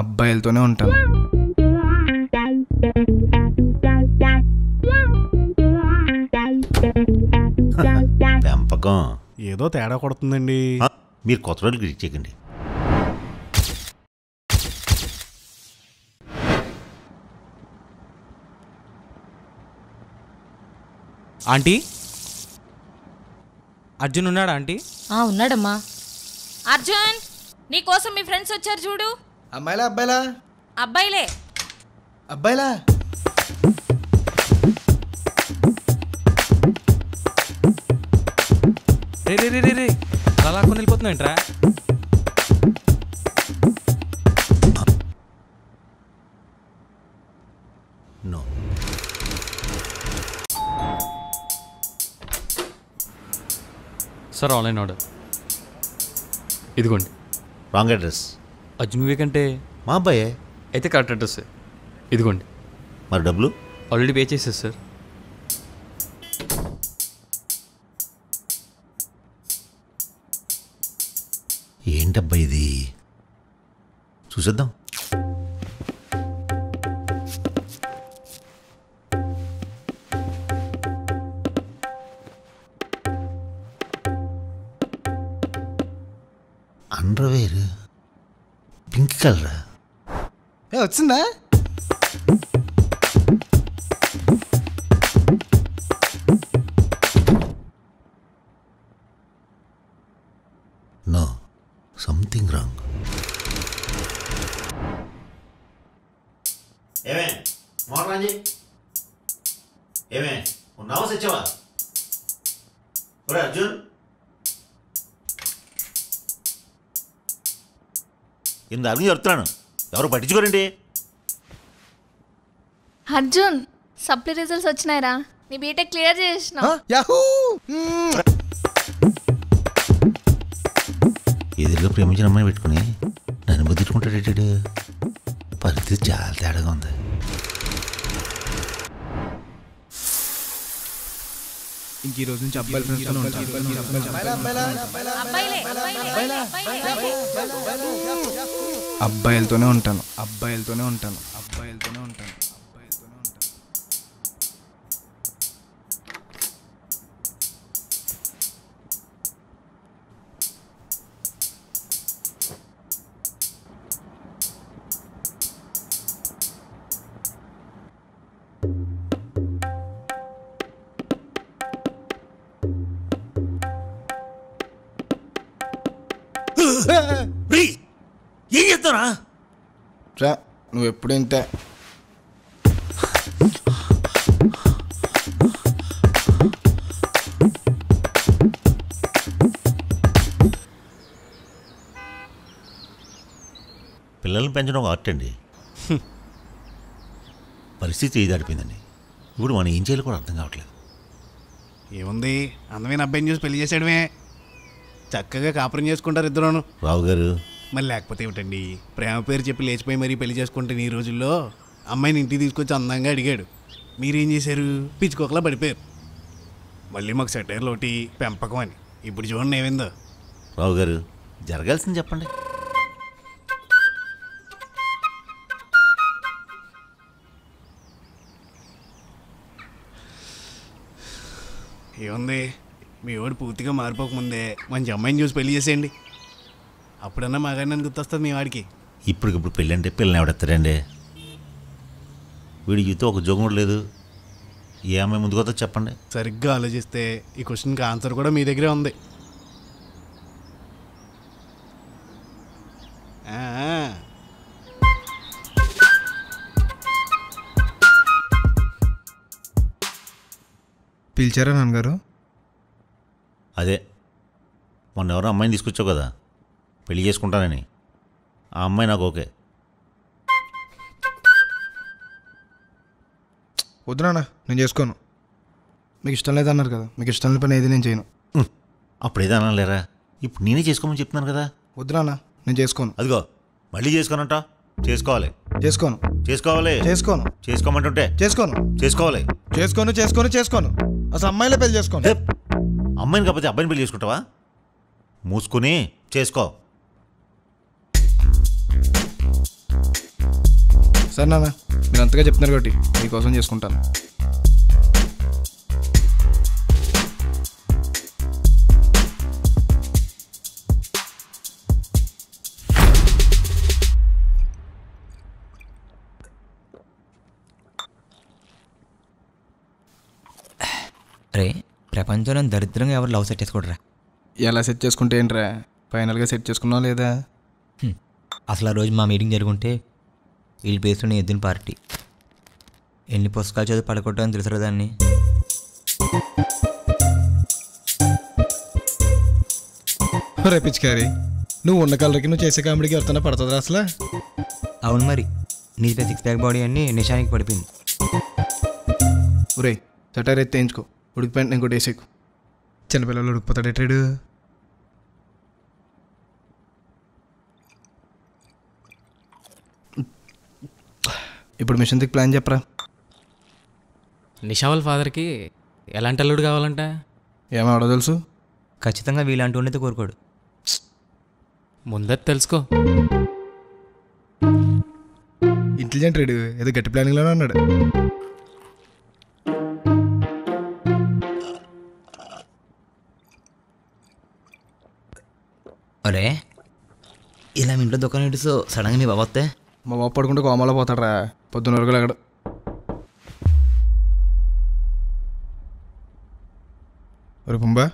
అబ్బాయిలతోనే ఉంటాను. పెంపకం ఏదో తేడా కొడుతుందండి. మీరు కొత్త రోజులు క్రియేట్ చేయకండి. ఆంటీ, అర్జున్ ఉన్నాడా ఆంటీ? ఉన్నాడమ్మా. అర్జున్, నీ కోసం మీ ఫ్రెండ్స్ వచ్చారు చూడు. అమ్మాయిలా అబ్బాయిలా? అబ్బాయిలే. అబ్బాయిలా? రే రే రే రే రే అలా కొన్ని వెళ్ళిపోతున్నావు ఏంట్రా? నో. సార్ ఆన్లైన్ ఆర్డర్ ఇదిగోండి. Wrong address. అర్జున్ వివేక్ అంటే మా అబ్బాయే. అయితే కరెక్ట్ అడ్రస్ ఇదిగోండి. మరి డబ్బులు ఆల్రెడీ పే చేసేది సార్. ఏంటబ్బా ఇది, చూసేద్దాం. Underwear pink colour. వచ్చిందా? No, something wrong. ఏమే మోహన్రాజీ, ఏమే ఉన్నావా సచ్చావా? ఒరే అర్జున్, ఇంత అర్థం చెప్తున్నాను, ఎవరు పట్టించుకోరండి. అర్జున్, సప్లీ రిజల్ట్స్ వచ్చినాయిరా, నీ బీటెక్ క్లియర్ చేసిన. ఎదురుగా ప్రేమించిన అమ్మాయిని పెట్టుకుని నన్ను బుద్ధిట్టుకుంటాడు. పరిస్థితి చాలా తేడాగా ఉంది. ఇంక ఈ రోజు నుంచి అబ్బాయిల ఫ్రెండ్స్తోనే ఉంటాను. అబ్బాయిలతోనే ఉంటాను, అబ్బాయిలతోనే ఉంటాను, అబ్బాయిలతోనే ఉంటాను. ఏం చేస్తారా? రా, నువ్వు ఎప్పుడు ఇంతే. పిల్లల్ని పెంచడం ఒక ఆర్ట్ అండి. పరిస్థితి ఇది అడిపోయిందండి. ఇప్పుడు మనం ఏం చేయాలో కూడా అర్థం కావట్లేదు. ఏముంది, అందమైన అబ్బాయిని చూసి పెళ్లి చేసాడమే, చక్కగా కాపురం చేసుకుంటారు ఇద్దరును. రావు గారు, మరి లేకపోతే ఏమిటండి, ప్రేమ పేరు చెప్పి లేచిపోయి మరీ పెళ్లి చేసుకుంటే ఈ రోజుల్లో అమ్మాయిని ఇంటికి తీసుకొచ్చి అందంగా అడిగాడు. మీరేం చేశారు? పిచ్చుకోకలా పడిపోయారు. మళ్ళీ మాకు సెటైర్లు ఒకటి పెంపకం అని. ఇప్పుడు చూడండి ఏమైందో. రావు గారు, జరగాల్సింది చెప్పండి. ఏముంది, మీ వాడు పూర్తిగా మారిపోకముందే మంచి అమ్మాయిని చూసి పెళ్లి చేసేయండి. అప్పుడన్నా మగాడిని గుర్తొస్తుంది మీ వాడికి. ఇప్పటికిప్పుడు పెళ్ళి అంటే పిల్లని ఎవడెత్తారండి? వీడి జీవితం ఒక ఉద్యోగం కూడా లేదు. ఏ అమ్మాయి ముందుకు వద్దో చెప్పండి. సరిగ్గా ఆలోచిస్తే ఈ క్వశ్చన్కి ఆన్సర్ కూడా మీ దగ్గరే ఉంది. పిలిచారా నాన్నగారు? అదే మొన్న ఎవరో అమ్మాయిని తీసుకొచ్చావు కదా పెళ్లి చేసుకుంటానని. ఆ అమ్మాయి నాకు ఓకే. వద్దు నాన్న, నేను చేసుకోను. మీకు ఇష్టం లేదన్నారు కదా, మీకు ఇష్టం లేని పని ఏది నేను చేయను. అప్పుడు ఏదో అనలేరా? ఇప్పుడు నేనే చేసుకోమని చెప్తున్నాను కదా. వద్దు నాన్న, నేను చేసుకోను. అదిగో మళ్ళీ చేసుకోనంట. చేసుకోవాలి. చేసుకోను. చేసుకోవాలి. చేసుకోను. చేసుకోమంటుంటే చేసుకోను. చేసుకోవాలి. చేసుకోను చేసుకోను చేసుకోను. అసలు అమ్మాయిలే పెళ్లి చేసుకోను. అమ్మాయిని కాకపోతే అబ్బాయిని పెళ్లి చేసుకుంటావా? మూసుకుని చేసుకో. సరే నాన్న, మీరు అంతగా చెప్తున్నారు కాబట్టి మీకోసం చేసుకుంటాను. రే, ప్రపంచంలో దరిద్రంగా ఎవరు లవ్ సెట్ చేసుకోడరా? ఎలా సెట్ చేసుకుంటే ఏంట్రా, ఫైనల్గా సెట్ చేసుకున్నావు లేదా? అసలు ఆ రోజు మా మీటింగ్ జరుగుంటే వీళ్ళు పేస్తున్న ఎద్దున పార్టీ. ఎన్ని పుస్తకాలు చదివి పడగొట్టాలని తెలుసు దాన్ని. రే పిచ్చికారి, నువ్వు ఉన్న కలర్కి నువ్వు చేసే కామెడీకి ఎవరితోనే పడుతుందా అసలు? అవును మరి, నీపై 6 ప్యాక్ బాడీ అన్ని నిషానికి పడిపోయింది. ఒరే చటారు ఎత్తి వేయించుకో, ఉడికిపోయింది ఇంకోటి వేసేకు. చిన్నపిల్లలు ఉడికిపోతాడు ఎట్టాడు. ఇప్పుడు మిషన్కి ప్లాన్ చెప్పరా. నిషా వాళ్ళ ఫాదర్కి ఎలాంటి అల్లుడు కావాలంట? ఏమాడో తెలుసు. ఖచ్చితంగా వీలాంటి ఉన్నది కోరుకోడు. ముందే తెలుసుకో. ఇంటెలిజెంట్ రేడు, ఏదో గట్టి ప్లానింగ్లోనే అన్నాడు. అరే, ఇలా మీ ఇంట్లో దుకాణం ఇటు సడన్గా మీ బాబు వస్తే? మా బాబు పడుకుంటే కోమలో పోతాడరా, పొద్దున్న వరకు లేగడు. ఒరే పుంబా,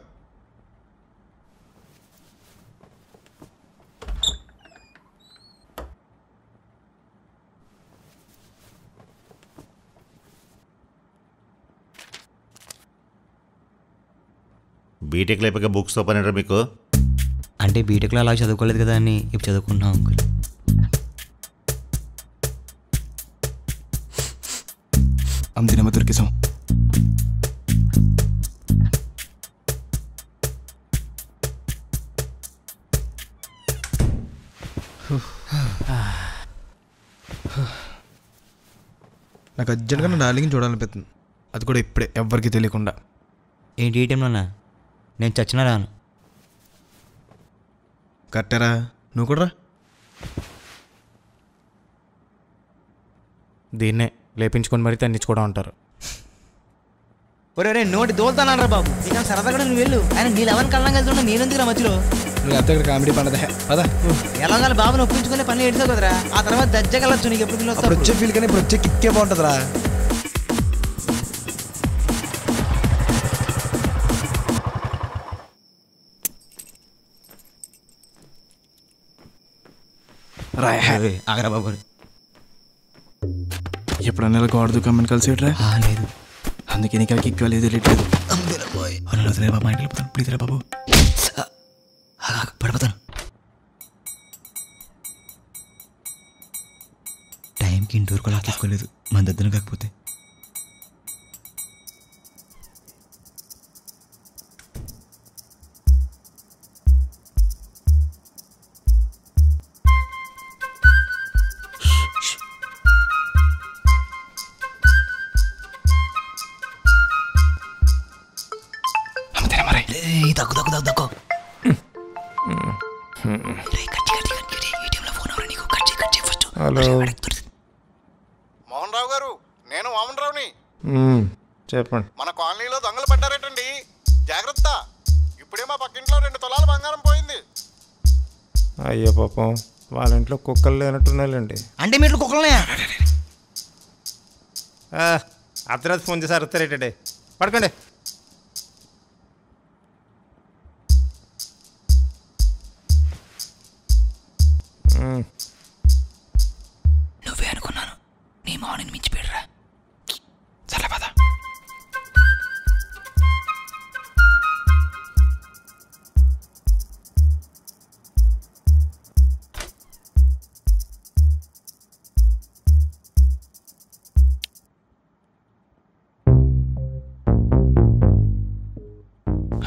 బీటెక్లో అయిపోయాక బుక్స్తో పని అంటే మీకు? అంటే బీటెక్లో అలా చదువుకోలేదు కదా అని ఇప్పుడు చదువుకుంటున్నాం అంకుల్. అమ్మ దొరికేసాం. నాకు అర్జెంట్గా నా డార్లింగ్ చూడాలనిపిస్తుంది, అది కూడా ఇప్పుడే ఎవ్వరికి తెలియకుండా. ఏంటి ఈ టైంలోనా? నేను చచ్చినా రాను. కట్టారా, నువ్వు కూడా రా. దీన్నే లేపించుకొని మరీ తన్నించుకోవడం అంటారు. ఒరే రే, నోటి దోల్తానరా బాబు, నీకు సరదాగా నువ్వు వెళ్ళు. ఆయన నీ లెవెన్ కళ్ళం వెళ్తున్నా నేను ఎందుకు మధ్యలో? నువ్వు అంతా ఇక్కడ కామెడీ పండదే పదా. ఎలాగో బాబుని ఒప్పించుకునే పని ఏడ్చావు కదరా, ఆ తర్వాత దజ్జగలచ్చు. నీకు ఎప్పుడు వచ్చే ఫీల్ కానీ ఇప్పుడు వచ్చే కిక్కే బాగుంటుందిరా. ఆగరా బాబు. ఎప్పుడన్నా గోడ దుకాణం కలిసేట్రా? లేదు, అందుకే నీకు కిక్ లేదు తెలియట్లేదు. బాబు మా ఇంటికి వెళ్ళిపోతాను ప్లీజ్ రా బాబు. పడిపోతాను. టైంకి ఇంటి వరకు అలా తీసుకోలేదు, మన దగ్గర కాకపోతే. తక్కువ తక్కువ తక్కువ హలో మోహన్ రావు గారు, నేను వామన్ రావుని. చెప్పండి. మన కాలనీలో దొంగలు పడ్డారేటండి, జాగ్రత్త. ఇప్పుడే మా పక్కింట్లో 2 తులాల బంగారం పోయింది. అయ్యో పాపం, వాళ్ళ ఇంట్లో కుక్కలు లేనట్టున్నాయండి. అంటే మీ ఇంట్లో కుక్కలున్నాయా? అర్ధరాత్రి ఫోన్ చేసి అరుతారేటండి. పడుకోండి. నువ్వే అనుకున్నాను, నీ మార్నింగ్ మించిపోయాడురా. సరే పద.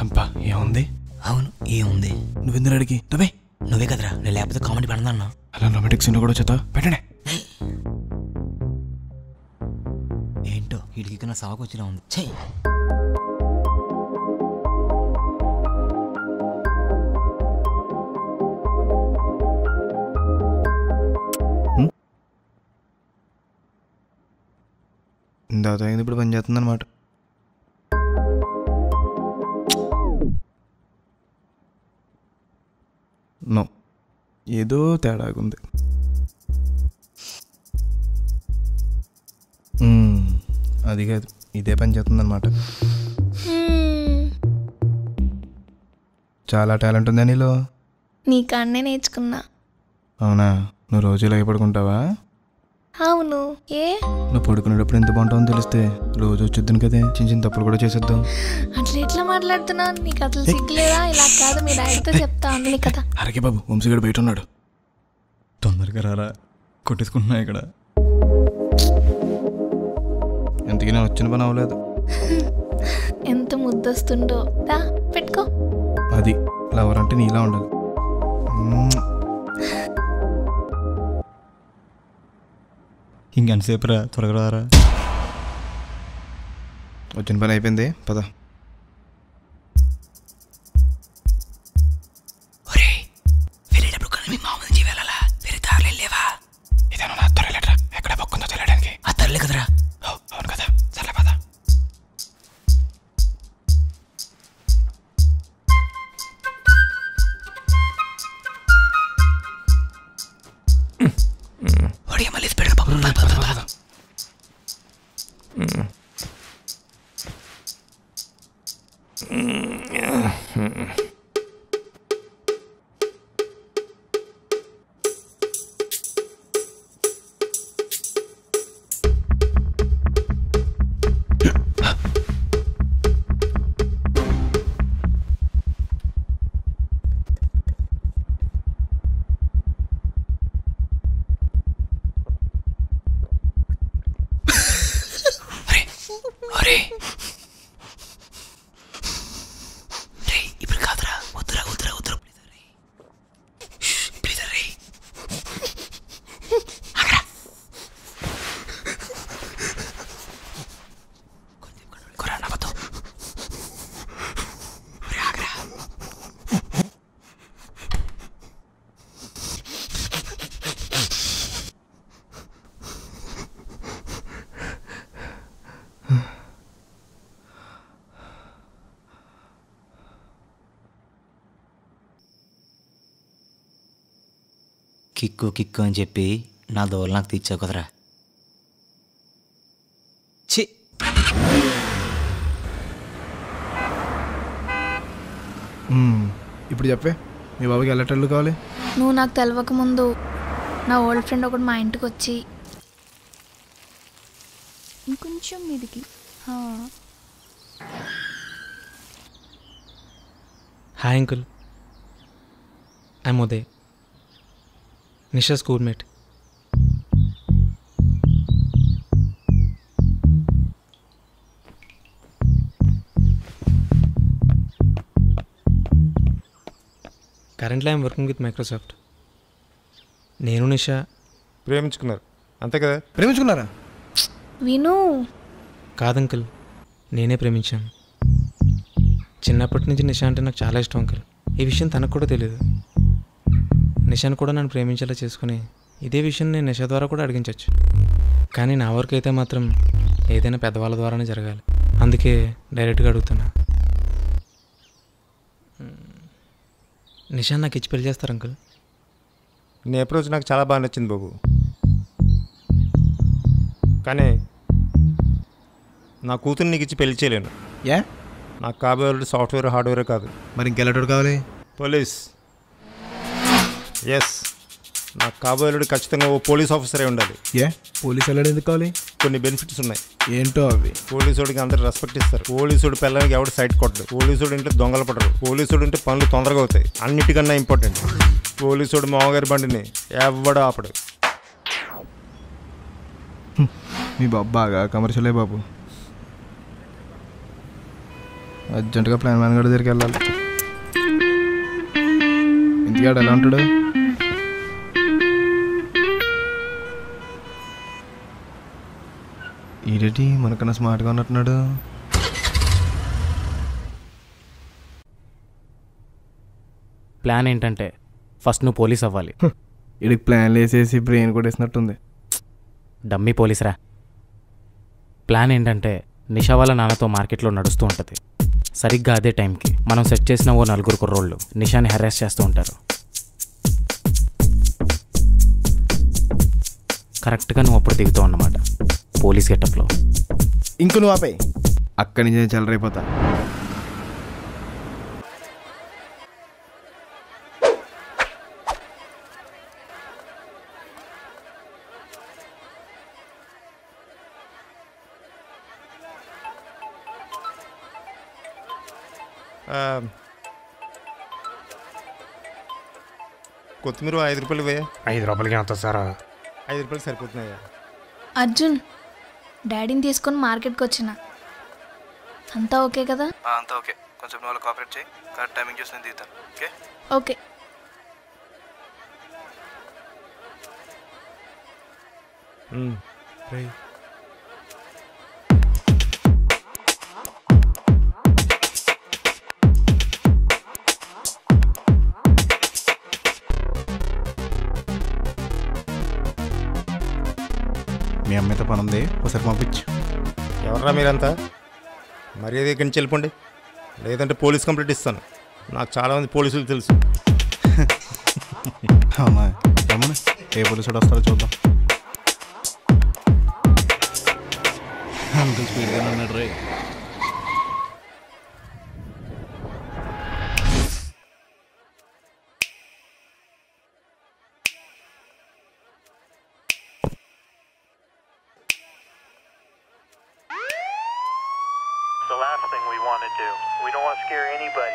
అబ్బా ఏముంది? అవును ఏముంది? నువ్వెందుకు అడిగి తవ్వే? నువ్వే కదరా, నేను లేకపోతే కామెడీ పడదన్నా. అలా రొమాంటిక్ సీన్ కూడా వచ్చేతా పెట్టండి. ఏంటో వీడికి నా సాగు వచ్చేలా ఉంది. చెయ్యి. ఇందాక అయింది, ఇప్పుడు పని చేస్తుంది అనమాట. నో, ఏదో తేడాగుంది. అది కాదు, ఇదే పని చేస్తుంది అనమాట. చాలా టాలెంట్ ఉందా నీలో? నీ కాడనే నేర్చుకున్నా. అవునా? నువ్వు రోజు ఇలా పడుకుంటావా? అవును. ఏ నువ్వు పడుకునేటప్పుడు ఎంత బాగుంటావని తెలిస్తే రోజు వచ్చేద్దాను కదే. చిన్న చిన్న తప్పులు కూడా చేసేద్దాం. అట్లా ఎట్లా మాట్లాడుతున్నావు? నీకు అసలు సిగ్గులేదా? ఇలా కాదు, మీ డాడీతో చెప్తా ఉంది నీ కథ. అరకే బాబు, వంశీగడు బయట ఉన్నాడు. తొందరగా రారా, కొట్టేసుకుంటున్నా ఇక్కడ. ఎందుకు నేను వచ్చిన పని అవ్వలేదు. ఎంత ముద్దొస్తుండో. దా పెట్టుకో. అది లవర్ అంటే నీలా ఉండాలి. ఇంకెంతసేపు రా, త్వరగా రారా. వచ్చిన పని అయిపోయింది, పద. వెళ్ళేటప్పుడు కానీ మీ మామ నుంచి వెళ్ళాలా? వేరే దారిలో వెళ్ళేవా? ఇదేనా నా త్వరలేట్రా, ఎక్కడ పక్కుందో తెలియడానికి. ఆ తరలే కదరా. అవును కదా, సరే పద. వాడికి మళ్ళీ స్పీడ్గా పద. ఇప్పుడు కాదురా, వద్దురా వద్దురా వద్దురా. Please ray. కిక్కు కిక్కు అని చెప్పి నా దోలు నాకు తెచ్చావు కదరా. చి ఇప్పుడు చెప్పే, మీ బాబుకి వెళ్ళేటట్లు కావాలి. నువ్వు నాకు తెలవక ముందు నా ఓల్డ్ ఫ్రెండ్ ఒకటి మా ఇంటికి వచ్చి ఇంకొంచెం మీదికి. Hi uncle, I'm Uday, Nisha schoolmate. Currently I'm working with Microsoft. నేను నిషా ప్రేమించుకున్నారు అంతే కదా? ప్రేమించుకున్నారా? విను. కాదు అంకుల్, నేనే ప్రేమించాను. చిన్నప్పటి నుంచి నిషా అంటే నాకు చాలా ఇష్టం అంకుల్. ఈ విషయం తనకు కూడా తెలియదు. నిషాను కూడా నన్ను ప్రేమించేలా చేసుకుని ఇదే విషయం నేను నిషా ద్వారా కూడా అడిగించవచ్చు. కానీ నా వరకు అయితే మాత్రం ఏదైనా పెద్దవాళ్ళ ద్వారానే జరగాలి. అందుకే డైరెక్ట్గా అడుగుతున్నా. నిషా నాకు ఇచ్చి పెళ్లి చేస్తారు అంకుల్? నీ అప్రోచ్ నాకు చాలా బాగా నచ్చింది బాబు. కానీ నా కూతురు నీకు ఇచ్చి పెళ్లి చేయలేను. ఏ? నాకు కాబోయే సాఫ్ట్వేర్ హార్డ్వేర్ కాదు. మరి ఇంకెలాంటి కావాలి? పోలీస్. ఎస్, నాకు కాబోయే ఖచ్చితంగా ఓ పోలీస్ ఆఫీసరే ఉండాలి. ఏ? పోలీస్ వెళ్ళడం ఎందుకు కావాలి? కొన్ని బెనిఫిట్స్ ఉన్నాయి. ఏంటో అవి? పోలీసుడికి అందరు రెస్పెక్ట్ ఇస్తారు. పోలీసుడు పిల్లలకి ఎవడు సైట్ కొట్టడు. పోలీసుడు ఇంట్లో దొంగలు పడరు. పోలీసుడు ఇంటే పనులు తొందరగా అవుతాయి. అన్నిటికన్నా ఇంపార్టెంట్, పోలీసుడు మామగారి బండిని ఎవడు ఆపడు. మీ బాబు బాగా కమర్షియలే బాబు. అర్జెంటుగా ప్లాన్ మ్యాన్ గడి దగ్గరికి వెళ్ళాలి. ఇంటికాడు ఎలా ఉంటాడు? ఈడేటి మనకన్నా స్మార్ట్గా ఉన్నట్టున్నాడు. ప్లాన్ ఏంటంటే ఫస్ట్ నువ్వు పోలీస్ అవ్వాలి. వీడికి ప్లాన్లు వేసేసి బ్రెయిన్ కూడా వేసినట్టుంది. డమ్మీ పోలీసురా. ప్లాన్ ఏంటంటే నిషా వాళ్ళ నాన్నతో మార్కెట్లో నడుస్తూ ఉంటుంది. సరిగ్గా అదే టైంకి మనం సెట్ చేసిన ఓ 4 కుర్రోళ్ళు నిషాని హెరాస్ చేస్తూ ఉంటారు. కరెక్ట్గా నువ్వు అప్పుడు దిగుతావు అన్నమాట పోలీస్ గెటప్లో. ఇంక నువ్వు ఆపే, అక్కడి నుంచి నేను చెలరైపోతా. కొత్తిమీర 5 రూపాయలు ఇవే. 5 రూపాయలకి ఎంత సార్? 5 రూపాయలు సరిపోతున్నాయా? అర్జున్, డాడీని తీసుకొని మార్కెట్కి వచ్చిన. అంతా ఓకే కదా? అంతా ఓకే. కొంచెం నువ్వు కోఆపరేట్ చేయి. కరెక్ట్ టైమింగ్ చూసి నేను దిగుతాను. Okay okay. రైట్. మీ అమ్మాయితో పని ఉంది, ఒకసారి పంపించు. ఎవర్రా మీరంతా? మర్యాద ఇక్కడి నుంచి వెళ్ళిపోండి, లేదంటే పోలీస్ కంప్లైంట్ ఇస్తాను. నాకు చాలామంది పోలీసులు తెలుసు. అవునా? రమ్మని ఏ పోలీసుడు వస్తారో చూద్దాం. అంత స్పీడ్గా అన్నాడు రే. The last thing we want to do. We don't want to scare anybody.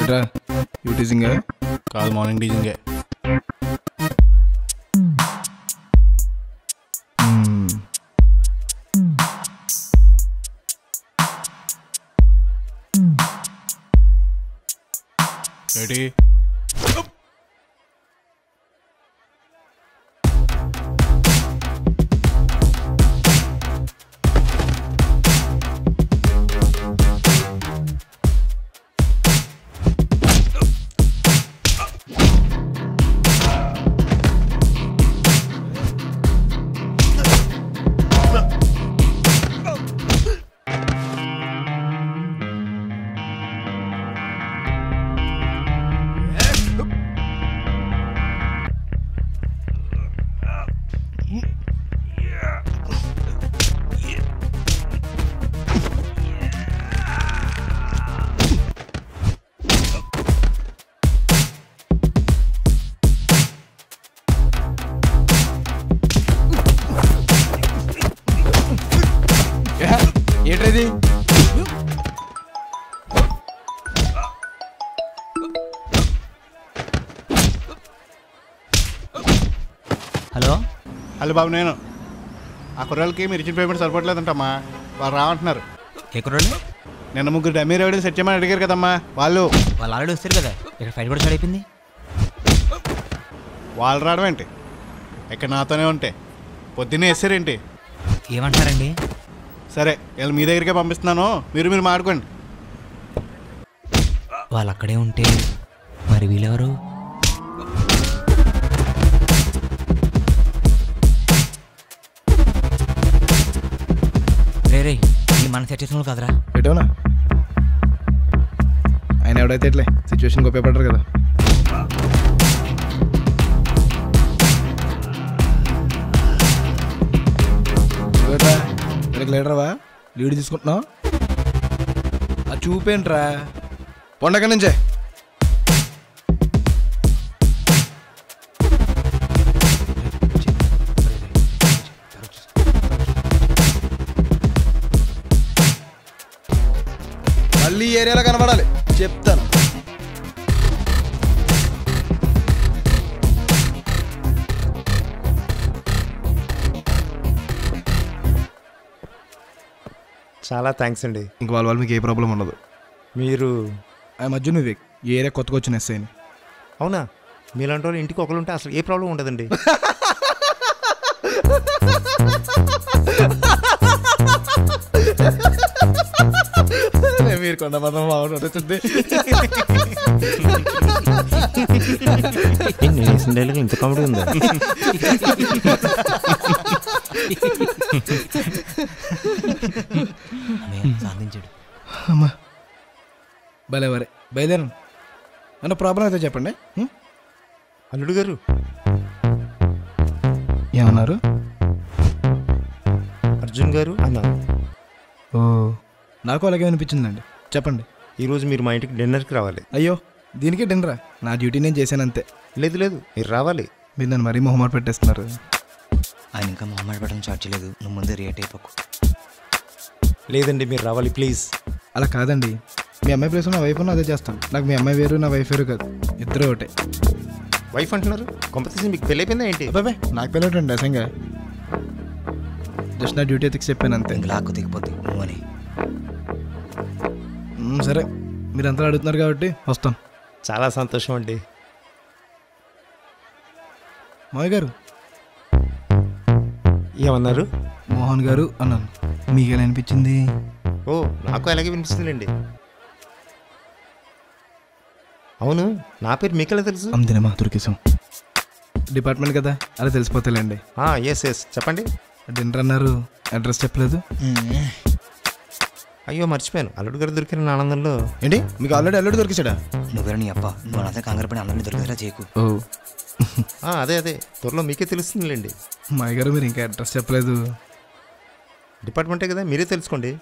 ఏట్రా యూ టీజింగే? కాదు, మార్నింగ్ టీజింగే. రెడీ? ఏంట్రది? హలో హలో బాబు, నేను ఆ కుర్రాళ్ళకి మీరు ఇచ్చిన పేమెంట్ సరిపోవట్లేదంటమ్మా. వాళ్ళు రావంటున్నారు. ఏ కుర్రాళ్ళు? నిన్న 3 డమ్మీ రెవెన్యూ సెట్ చేయమని అడిగారు కదమ్మా వాళ్ళు. వాళ్ళు ఆల్రెడీ వస్తారు కదా. ఇక్కడ ఫైట్ కూడా స్టార్ట్ అయిపోయింది. వాళ్ళు రావడం ఏంటి? ఇక్కడ నాతోనే ఉంటే పొద్దున్నే వేసారేంటి? ఏమంటారండి? సరే, వీళ్ళు మీ దగ్గరికే పంపిస్తున్నాను, మీరు మాడుకోండి. వాళ్ళు అక్కడే ఉంటే మరి వీళ్ళెవరు? రే రే ఈ మన సెట్ చేసిన వాళ్ళు కదరా? పెట్టావునా? ఆయన ఎవడైతే ఎట్లే సిచ్యువేషన్కి ఉపయోగపడరు కదా. లీడర్వా లీడ్ తీసుకుంటున్నావు? ఆ చూపేంట్రా పొండక నుంచే. మళ్ళీ ఏరియాలో కనబడాలి చెప్తాను. చాలా థ్యాంక్స్ అండి. ఇంక వాళ్ళ మీకు ఏ ప్రాబ్లం ఉండదు. మీరు మధ్య వివేక్ ఈ ఏరియా కొత్తగా వచ్చిన ఎస్ఐని. అవునా? మీలాంటి వాళ్ళు ఇంటికి ఒకరు ఉంటే అసలు ఏ ప్రాబ్లం ఉండదండి. మీరు కొండ మనం బాగుంటుంది. ఇంత కామెడీ ఉందా? సాధించాడు. అమ్మా భలే వరే బయలుదేరం. అన్న ప్రాబ్లం అయితే చెప్పండి. అల్లుడు గారు ఏమన్నారు? అర్జున్ గారు అన్నారు. ఓ నాకు అలాగే అనిపించిందండి. చెప్పండి. ఈరోజు మీరు మా ఇంటికి డిన్నర్కి రావాలి. అయ్యో దీనికి డిన్నరా? నా డ్యూటీ నేను చేశాను అంతే. లేదు లేదు మీరు రావాలి. మీరు నన్ను మరీ మొహమాట పెట్టేస్తున్నారు. ఆయన ఇంకా మొహమాట పెట్టడం స్టార్ట్ చేయలేదు. నువ్వు ముందే రియాక్ట్ అయిపోకు. లేదండి మీరు రావాలి ప్లీజ్. అలా కాదండి. మీ అమ్మాయి ప్లేస్ నా వైఫ్ అదే చేస్తాను. నాకు మీ అమ్మాయి వేరు నా వైఫ్ వేరు కాదు. ఇద్దరు ఒకటే. వైఫ్ అంటున్నారు? కొంపతీసి మీకు పెళ్ళి అయిపోయిందా ఏంటి? బాబాయ్ నాకు పెళ్ళటండి అసంగా. జస్ట్ నా డ్యూటీ ఎత్తికి చెప్పాను అంతే. లాక్కు దిగిపోద్ది నువ్వని. సరే మీరంతా అడుగుతున్నారు కాబట్టి వస్తాను. చాలా సంతోషం అండి. మావయ్య గారు ఏమన్నారు? మోహన్ గారు అన్నాను. మీకు ఎలా అనిపించింది? ఓ నాకు అలాగే వినిపిస్తుందండి. అవును నా పేరు మీకెలా తెలుసు? అంతేనమ్మా దొరికేసాం. డిపార్ట్మెంట్ కదా అలా తెలిసిపోతాయిలేండి. ఎస్ ఎస్ చెప్పండి. డిన్నర్ అన్నారు, అడ్రస్ చెప్పలేదు. అయ్యో మర్చిపోయాను. అల్లుడు గారు దొరికిన ఆనందంలో. ఏంటి మీకు ఆల్రెడీ అల్లుడు దొరికిసాడా? నువ్వెరా నీ అబ్బా, నువ్వు అదే కంగారు పడి అల్లుడిని దొరికేలా చేయకు. ఓ అదే అదే త్వరలో మీకే తెలుస్తుందిలేండి. మా గారు మీరు ఇంకా అడ్రస్ చెప్పలేదు. డిపార్ట్మెంటే కదా మీరే తెలుసుకోండి.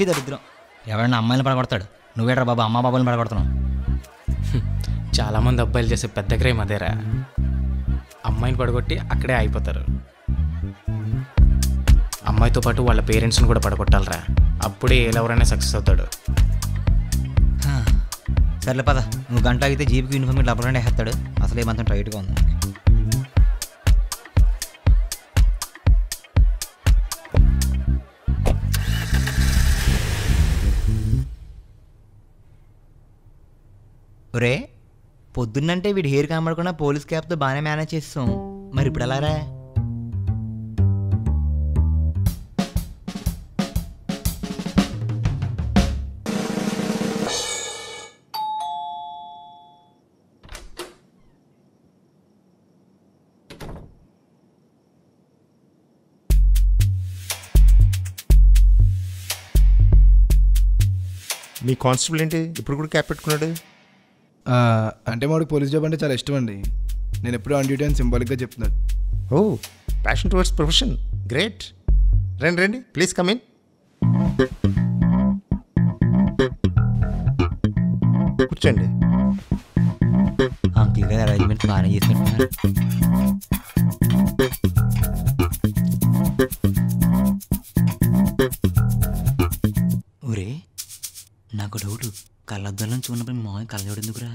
దరిద్రం ఎవరైనా అమ్మాయిని పడగొడతాడు. నువ్వేట్రా బాబా అమ్మ బాబాని పడగొడుతున్నావు. చాలామంది అబ్బాయిలు చేసే పెద్ద క్రైమ్ అదేరా. అమ్మాయిని పడగొట్టి అక్కడే అయిపోతారు. అమ్మాయితో పాటు వాళ్ళ పేరెంట్స్ని కూడా పడగొట్టాలరా. అప్పుడే ఎవరైనా సక్సెస్ అవుతాడు. సర్లే పద. నువ్వు గంట అయితే జీప్కి యూనిఫామ్ డబ్బులు వేస్తాడు. అసలు ఏమంతా టైట్గా ఉంది. ఒరే పొద్దున్నంటే వీడి హెయిర్ కనబడకుండా పోలీస్ క్యాప్తో బాగానే మేనేజ్ చేస్తాం. మరి ఇప్పుడు ఎలారా? మీ కానిస్టేబుల్ ఏంటి ఇప్పుడు కూడా క్యాప్ పెట్టుకున్నాడు? అంటే మాకు పోలీస్ జాబ్ అంటే చాలా ఇష్టం అండి. నేను ఎప్పుడు ఆన్ డ్యూటీ అని సింబాలిక్గా చెప్తున్నాడు. ఓ ప్యాషన్ టువర్డ్స్ ప్రొఫెషన్, గ్రేట్. రండి రండి ప్లీజ్ కమ్ ఇన్. కూర్చోండి. అంకుల్ గారు అరేంజ్మెంట్ బాగానే చేసినట్టున్నారు. ఒరే నాకు డౌట్, కళ్ళద్దాలని చూడనప్పుడు మామయ్య కళ్ళజోడు ఎందుకురా?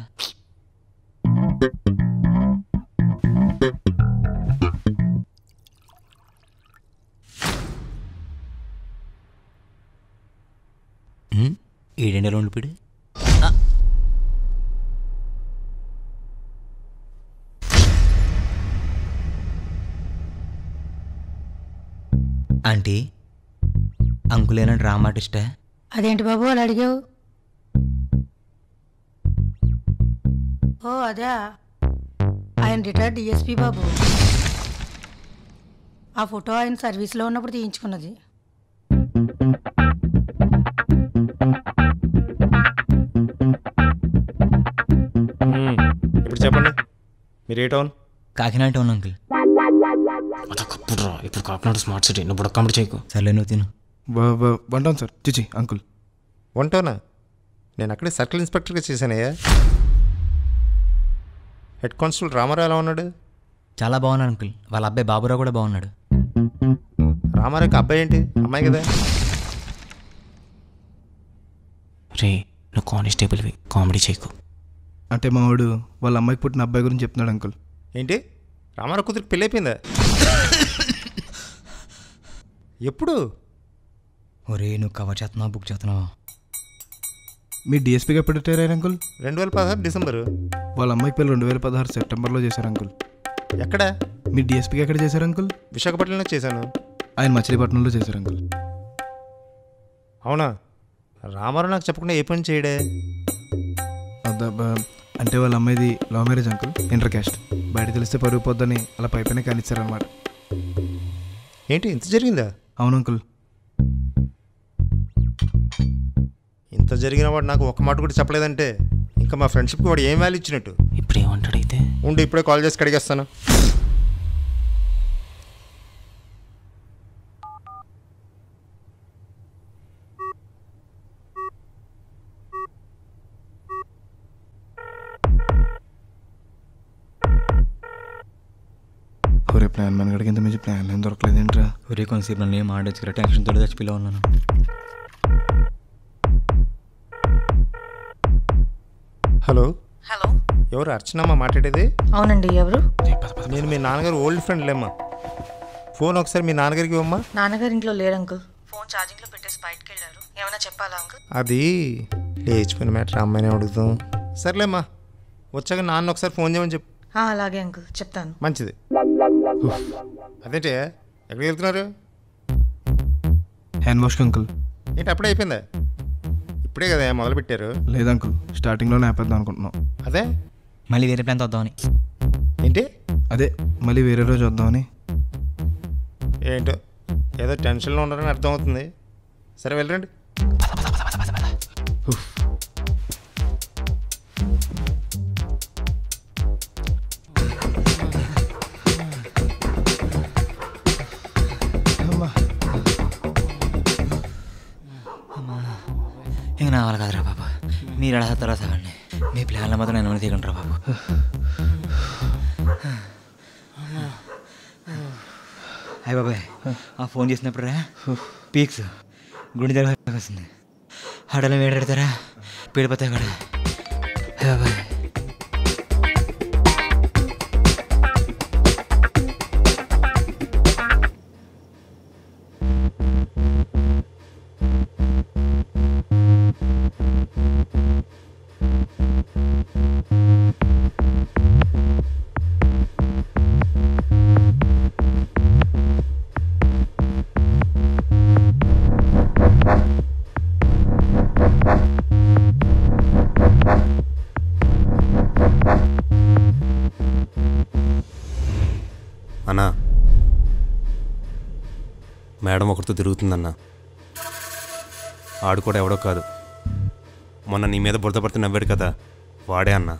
ఏడెండలో ఉండిపోయాడు. ఆంటీ అంకులేనా డ్రామా ఆర్టిస్టా? అదేంటి బాబు అలా అడిగావు? ఓ అదే, ఆయన రిటైర్డ్ డిఎస్పీ బాబు. ఆ ఫోటో ఆయన సర్వీస్లో ఉన్నప్పుడు తీయించుకున్నది. ఇప్పుడు చెప్పండి, మీరు ఏ టౌన్? Kakinada town uncle. అదొకప్పుడు రా, ఇప్పుడు కాకినాడ స్మార్ట్ సిటీ. నువ్వు బుడక్కమ్మడి చేయకు. సర్లే నువ్వు తిను. One town sir. చిచి అంకుల్. వన్ టౌనా? నేను అక్కడే సర్కిల్ ఇన్స్పెక్టర్గా చేశానయ్యా. హెడ్ కానిస్టేబుల్ రామారావు ఎలా ఉన్నాడు? చాలా బాగున్నాడు అంకుల్. వాళ్ళ అబ్బాయి బాబురావు కూడా బాగున్నాడు. రామారావుకి అబ్బాయి ఏంటి? అమ్మాయి కదా. రే నువ్వు కానిస్టేబుల్వి, కామెడీ చేయకు. అంటే మా వాడు వాళ్ళ అమ్మాయికి పుట్టిన అబ్బాయి గురించి చెప్తున్నాడు అంకుల్. ఏంటి? రామారావు కూతురికి పెళ్ళి అయిపోయిందా? ఎప్పుడు? ఒరే నువ్వు కవర్ చేస్తున్నావు, బుక్ చేస్తున్నావు. మీ డిఎస్పీగా ఎప్పుడు రిటైర్ అయ్యారు అంకుల్? 2016 డిసెంబరు. వాళ్ళ అమ్మాయికి పెళ్ళి 2016 సెప్టెంబర్లో చేశారు అంకుల్. ఎక్కడ? మీ డిఎస్పీగా ఎక్కడ చేశారు అంకుల్? విశాఖపట్నంలో చేశాను. ఆయన మచిలీపట్నంలో చేశారు అంకుల్. అవునా? రామారావు నాకు చెప్పకుండా ఏ పని చేయడే? అద్దబ్బా, అంటే వాళ్ళ అమ్మాయిది love marriage uncle, inter caste. బయట తెలిస్తే పరుగు పోద్దని అలా పైపైన కానిచ్చారనమాట. ఏంటి ఇంత జరిగిందా? అవును అంకుల్. ఇంత జరిగిన వాడు నాకు ఒక మాట కూడా చెప్పలేదంటే ఇంకా మా ఫ్రెండ్షిప్కి వాడు ఏం వాల్యూ ఇచ్చినట్టు? ఇప్పుడు ఏమంటాడైతే? ఉండి ఇప్పుడే కాల్ చేసి కడిగేస్తాను. ఒరే ప్లాన్ మన గడికి ఇంత మంచి ప్లాన్ ఏం దొరకలేదేంట్రా? ఒరే కొంతసేపు నన్ను ఏం ఆడొచ్చు, టెన్షన్ తోడు చచ్చిపోయిలో ఉన్నాను. హలో. హలో, ఎవరు? అర్చనమ్మ మాట్లాడేది? అవునండి. ఎవరు? నేను మీ నాన్నగారు ఓల్డ్ ఫ్రెండ్ లేమ్మా. ఫోన్ ఒకసారి మీ నాన్నగారికి ఇవ్వమ్మా. నాన్నగారు ఇంట్లో లేరు అంకుల్. ఫోన్ ఛార్జింగ్లో పెట్టేసి బయటకు వెళ్ళారు. ఏమైనా చెప్పాలా అంకుల్? అది లేచిపోయిన మ్యాటర్, అమ్మాయిని అడుగుతాం. సర్లేమ్మా, వచ్చాక నాన్న ఒకసారి ఫోన్ చేయమని చెప్పు. అలాగే అంకుల్, చెప్తాను. మంచిది. అదేంటి ఎక్కడికి వెళ్తున్నారు? Hand wash uncle. ఏంటి అప్పుడే అయిపోయిందా? ఇప్పుడే కదా మొదలు పెట్టారు? లేదు అంకుల్, స్టార్టింగ్లోనే ఆపేద్దాం అనుకుంటున్నాం. అదే మళ్ళీ వేరే ప్లాన్ వద్దామని. ఏంటి? అదే మళ్ళీ వేరే రోజు వద్దామని. ఏంటో ఏదో టెన్షన్లో ఉన్నారని అర్థమవుతుంది. సరే వెళ్ళండి. ఇంక నా వాళ్ళ కాదురా బాబు, మీరు ఎలా తర్వాత సాగండి. మీ ప్లాన్ల మాత్రం నేను తీయకండి రా బాబు. అయ్య బాబాయ్, ఆ ఫోన్ చేసినప్పుడు రా పీక్స్ గుండె దగ్గర వస్తుంది. హడలు వేడెడతారా పీడిపోతాయి కూడా. అయ్య బాబాయ్. అన్నా, మేడం ఒకరితో తిరుగుతుందన్న. ఆడు కూడా ఎవడో కాదు, మొన్న నీ మీద బురద పడితే నవ్వాడు కదా, వాడే అన్న.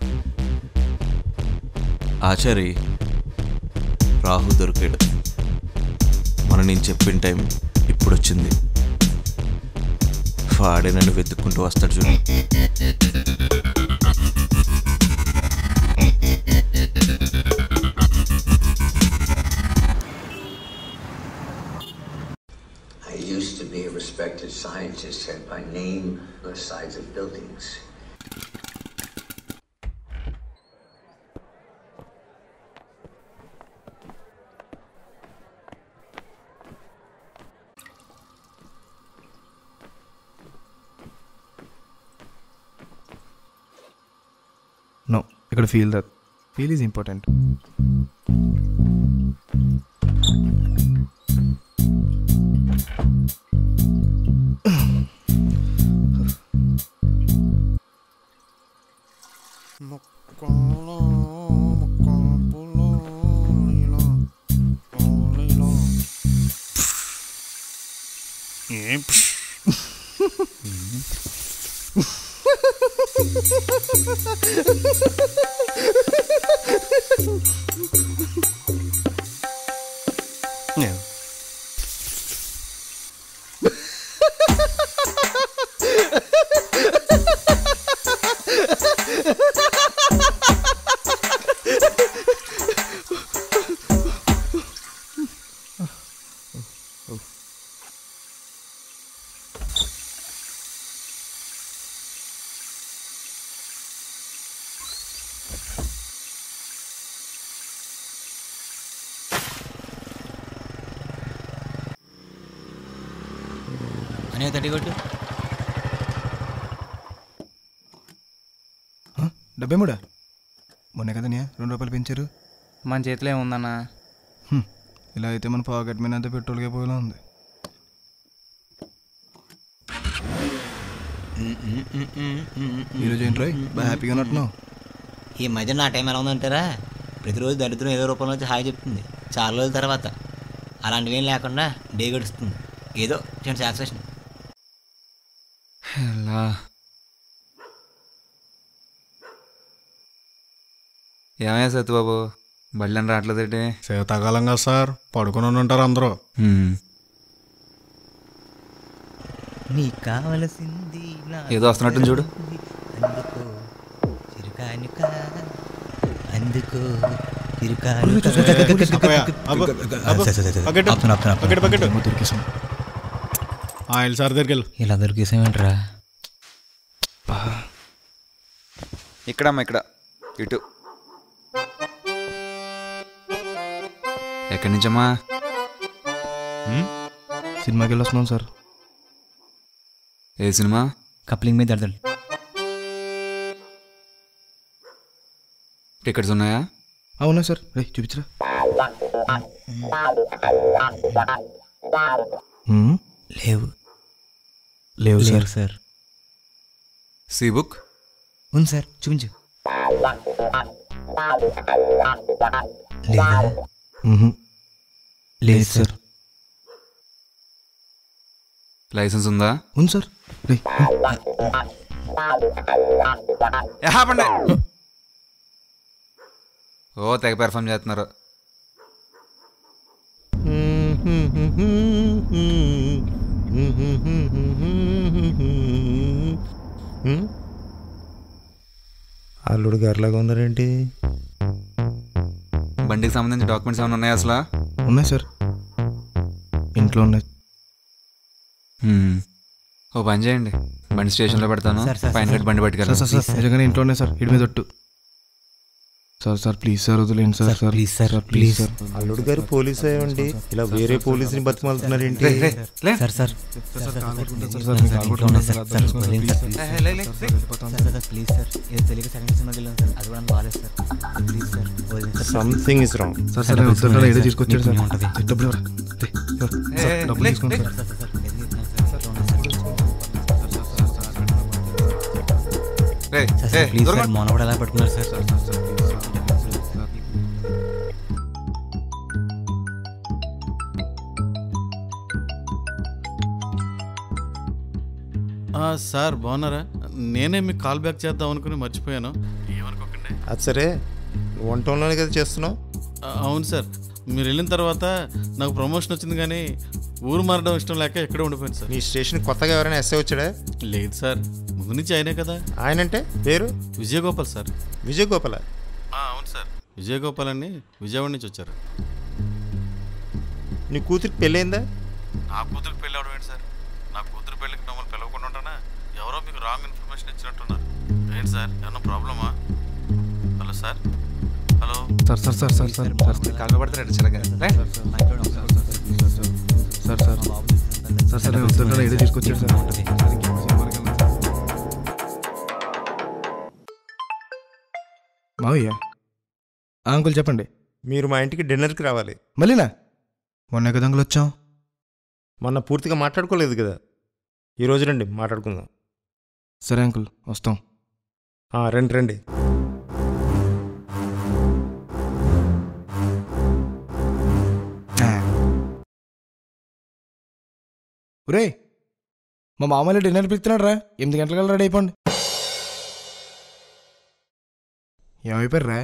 ఆచారి రాహు దొరికాడు. మన నేను చెప్పిన టైం ఇప్పుడు వచ్చింది. వాడే నన్ను వెతుక్కుంటూ వస్తాడు చూడు. I used to be a respected scientist, said by name the sides of buildings. No, ఇక్కడ feel that. Feel is important. అనే తడి కొట్టు. 73 మొన్నే కదా నీ 2 రూపాయలు పెంచారు. మన చేతిలో ఏముందన్నా? ఇలా అయితే మన పాకెట్ మీద అంతా పెట్రోల్కే పోయేలా ఉంది. ఈరోజు ఏంట్రా బాగా హ్యాపీగా ఉన్నట్టున్నావు? ఈ మధ్య నా టైం ఎలా ఉందంటారా? ప్రతిరోజు దరిద్రం ఏదో రూపంలో వచ్చి హాయ్ చెప్తుంది. చాలా రోజుల తర్వాత అలాంటివి ఏం లేకుండా డే గడుస్తుంది. ఏదో చిన్న సాటిస్ఫాక్షన్. ఎలా ఏమయ్యా సత్యబాబు బళ్ళని రావట్లేదంటే? శీతాకాలం కదా సార్, పడుకుని ఉంటారు అందరూ. నీకు కావలసింది ఏదో వస్తున్నట్టు చూడు. అందుకో చిరుకానుక, అందుకో సార్ దగ్గరికి ఇలా దొరికేసామేంట్రా? ఇక్కడమ్మా, ఇక్కడ ఇటు. ఎక్కడి నుంచమ్మా? సినిమాకి వెళ్ళి వస్తున్నాం సార్. ఏ సినిమా? కప్లింగ్ మీద దడదలు. టికెట్స్ ఉన్నాయా? అవునా సార్, రే చూపించరా. లేవు లేవు సార్. సార్ సి బుక్ ఉంది సార్, చూపించు. లేదు సార్. లైసెన్స్ ఉందా? ఉంది సార్. ఓ తెగ పెర్ఫామ్ చేస్తున్నారు. అల్లుడు గారిలాగా ఉన్నారేంటి? బండికి సంబంధించిన డాక్యుమెంట్స్ ఏమైనా ఉన్నాయా అసలు? ఉన్నాయి సార్, ఇంట్లో ఉన్నాయి. ఓ పని చేయండి, బండి స్టేషన్లో పెడతాను, పైన కట్టి బండి పట్టుకెళ్ళండి. సార్ నిజంగానే ఇంట్లో ఉన్నాయి సార్, ఇడి మీద ఒట్టు. సార్ ప్లీజ్ సార్, వదిలేండి sir. Sir please sir, please sir. అల్లుడు గారు పోలీసు అయ్యండి, ఇలా వేరే పోలీసుని బతిమాలుతున్నారు ఏంటి? Sir sir something is wrong. Sir ఏదో తీసుకొచ్చాడు సార్. డబ్బులు డబ్బులు తీసుకోండి సార్. ప్లీజ్ సార్, మొనపడ ఎలా పట్టుకున్నారు సార్? సార్ బాగున్నారా? నేనే మీకు కాల్ బ్యాక్ చేద్దాం అనుకుని మర్చిపోయాను, ఏమనుకోకండి. అది సరే, వన్ టౌన్లోనే కదా చేస్తున్నావు? అవును సార్, మీరు వెళ్ళిన తర్వాత నాకు ప్రమోషన్ వచ్చింది, కానీ ఊరు మారడం ఇష్టం లేక ఎక్కడే ఉండిపోయింది సార్. మీ స్టేషన్ కొత్తగా ఎవరైనా ఎస్ఐ వచ్చాడా? లేదు సార్, ముందు నుంచి ఆయనే కదా. ఆయన అంటే పేరు? విజయగోపాల్ సార్. విజయగోపాల? అవును సార్, విజయగోపాల్ అని విజయవాడ నుంచి వచ్చారు. నీ కూతురికి పెళ్ళైందా? నా కూతురికి పెళ్ళి అవడం ఏంటి సార్? నా కూతురు పెళ్ళికి మిమ్మల్ని పిలవకుండా ఉంటానా? ఎవరో మీకు రాంగ్ ఇన్ఫర్మేషన్ ఇచ్చినట్టున్నారు. ఏంటి సార్, ఏమన్నా ప్రాబ్లమా? Hello sir, hello sir. Sir sir sir sir కాలు పడతారు చిరగా. సార్ సార్ సార్ ఏదో తీసుకొచ్చాడు సార్. మావయ్య, అంకుల్ చెప్పండి. మీరు మా ఇంటికి డిన్నర్కి రావాలి. మళ్ళీనా? మొన్న కదా అంకుల్ వచ్చాం. మొన్న పూర్తిగా మాట్లాడుకోలేదు కదా, ఈరోజు రండి మాట్లాడుకుందాం. సరే అంకుల్, వస్తాం. రండి. ఒరే మా మామూలు డిన్నర్ పిలుస్తున్నాడు రా, 8 గంటలకల్లా రెడీ అయిపోండి. ఏమైపోయారా?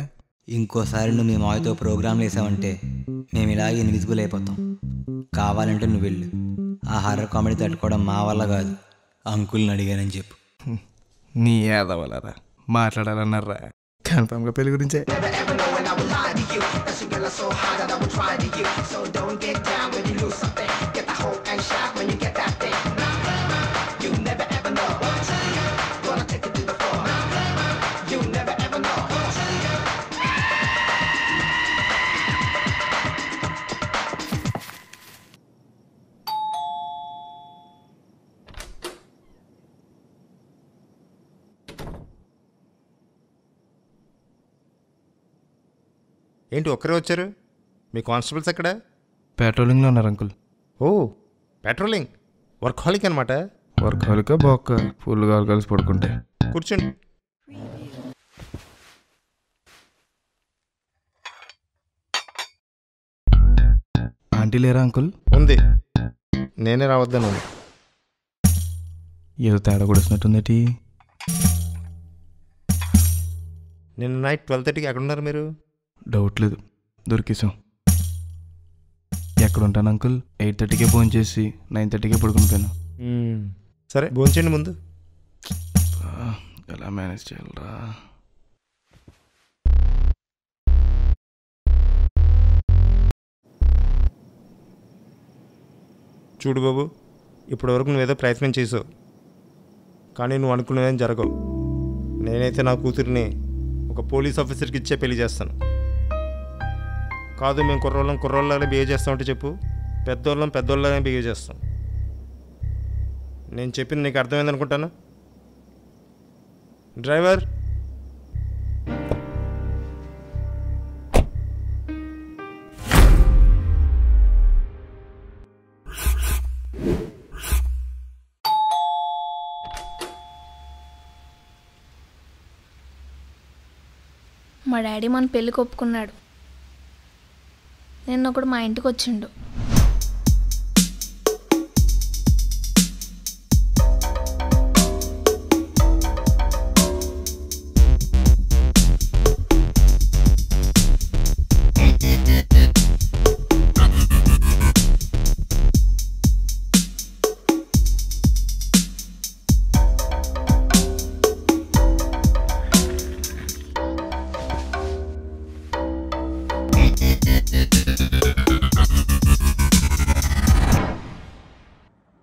ఇంకోసారి నువ్వు మీ మాయతో ప్రోగ్రాంలు వేసావంటే మేము ఇలాగే ఇన్విజిబుల్ అయిపోతాం. కావాలంటే నువ్వు వెళ్ళు. ఆ హారర్ కామెడీ తట్టుకోవడం మా వల్ల కాదు, అంకుల్ని అడిగానని చెప్పు. నీ ఏదవలరా మాట్లాడాలన్నారా? కన్ఫామ్గా పెళ్లి గురించే. ఏంటి ఒక్కరే వచ్చారు? మీ కానిస్టేబుల్స్ ఎక్కడ? పెట్రోలింగ్లో ఉన్నారు అంకుల్. ఓ పెట్రోలింగ్, వర్క్ హాలిక్ అనమాట. వర్క్ హాలికా బాక్క, ఫుల్గా కలిసి పడుకుంటే. కూర్చోండి. ఆంటీ లేరా అంకుల్? ఉంది, నేనే రావద్దాను. ఏదో తేడా కూడా వస్తున్నట్టుందేటి. నిన్న నైట్ 12:30కి ఎక్కడున్నారు మీరు? డౌట్ లేదు, దొరికేసాం. ఎక్కడ ఉంటాను అంకుల్? 8:30కే ఫోన్ చేసి 9:30కే పడుకునిపోయాను. సరే భోంచేయండి ముందు. ఎలా మేనేజ్ చేయాలరా? చూడు బాబు, ఇప్పటివరకు నువ్వేదో ప్రయత్నం చేసావు, కానీ నువ్వు అనుకునేదేం జరగవు. నేనైతే నా కూతురిని ఒక పోలీస్ ఆఫీసర్కి ఇచ్చే పెళ్లి చేస్తాను. కాదు మేము కుర్రోళ్ళలాగా బిహేవ్ చేస్తామంటే చెప్పు, పెద్దోళ్ళలాగా బిహేవ్ చేస్తాం. నేను చెప్పింది నీకు అర్థమైంది అనుకుంటాను. డ్రైవర్, మా డాడీ మన పెళ్ళికి ఒప్పుకున్నాడు. నిన్న ఒకడు మా ఇంటికి వచ్చిండు.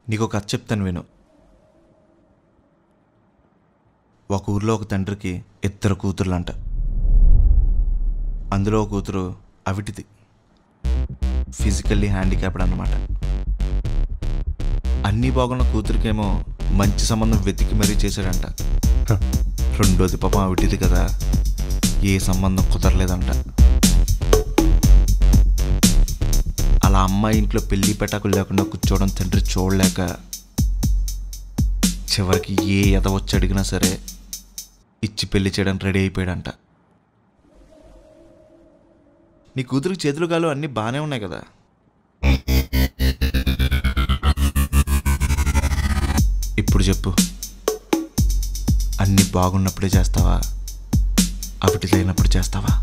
నీకు కథ చెప్తాను విను. ఒక ఊర్లో ఒక తండ్రికి 2 కూతుర్లంట. అందులో ఒక కూతురు అవిటిది, ఫిజికల్లీ హ్యాండిక్యాప్డ్ అన్నమాట. అన్నీ బాగున్న కూతురికేమో మంచి సంబంధం వెతికి మరీ చేశాడంట. రెండోది పాపం అవిటిది కదా, ఏ సంబంధం కుదరలేదంట. అలా అమ్మాయి ఇంట్లో పెళ్లి పెటాకులు లేకుండా కూర్చోవడం తండ్రి చూడలేక చివరికి ఏ ఎద వచ్చి అడిగినా సరే ఇచ్చి పెళ్లి చేయడానికి రెడీ అయిపోయాడంట. నీ కూతురికి చేతులు కాలు అన్నీ బాగానే ఉన్నాయి కదా. ఇప్పుడు చెప్పు, అన్నీ బాగున్నప్పుడే చేస్తావా, అవిటి లేనప్పుడు చేస్తావా?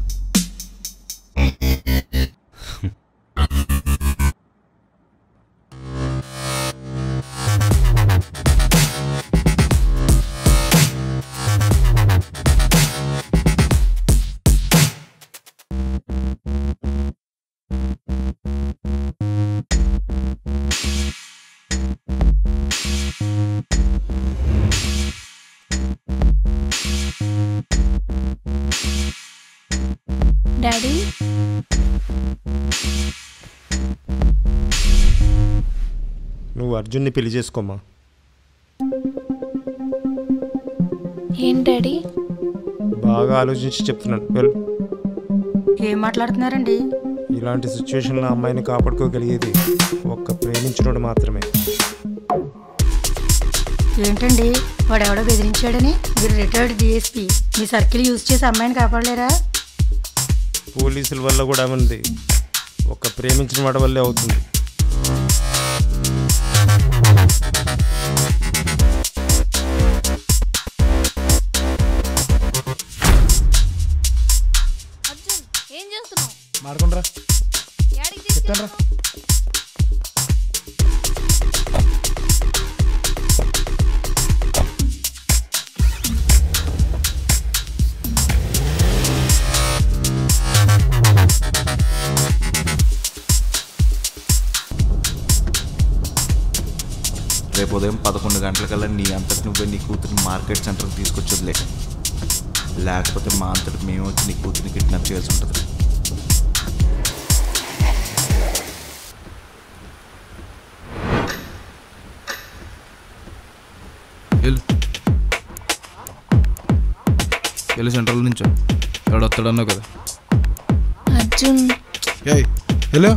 డాడీ, నువ్వు అర్జున్ని పెళ్లి చేసుకోమా. ఏం డాడీ? బాగా ఆలోచించి చెప్తున్నాను, వెళ్ళు. ఏం మాట్లాడుతున్నారండి? ఇలాంటి సిచ్యువేషన్లో అమ్మాయిని కాపాడుకోగలిగేది ఒక్క ప్రేమించినోడు మాత్రమే. ఏంటండి వాడు ఎవడో బెదిరించాడని మీరు రిటైర్డ్ డిఎస్పీ మీ సర్కిల్ యూజ్ చేసి అమ్మాయిని కాపాడలేరా? పోలీసుల వల్ల కూడా ఉంది, ఒక ప్రేమించిన వాడి వల్లే అవుతుంది. రేపు ఉదయం 11 గంటలకల్లా నీ అంతటి నువ్వే నీ కూతురిని మార్కెట్ సెంటర్కి తీసుకొచ్చేదిలే. లేకపోతే మా అంతటి మేము వచ్చి నీ కూతురిని కిడ్నాప్ చేయాల్సి ఉంటుంది. వెళ్ళి సెంట్రల్ నుంచో ఎవడు వస్తాడన్నావు కదా. అర్జున్ హలో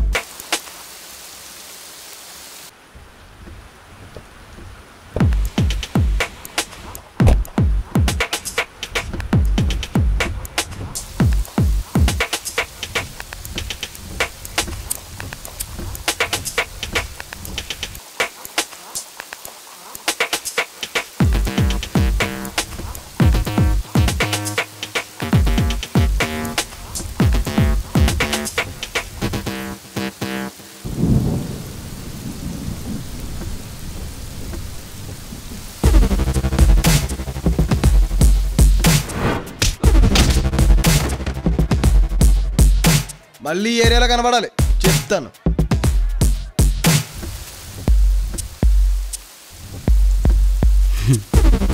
మళ్ళీ ఏరియాలో కనబడాలి చెప్తాను.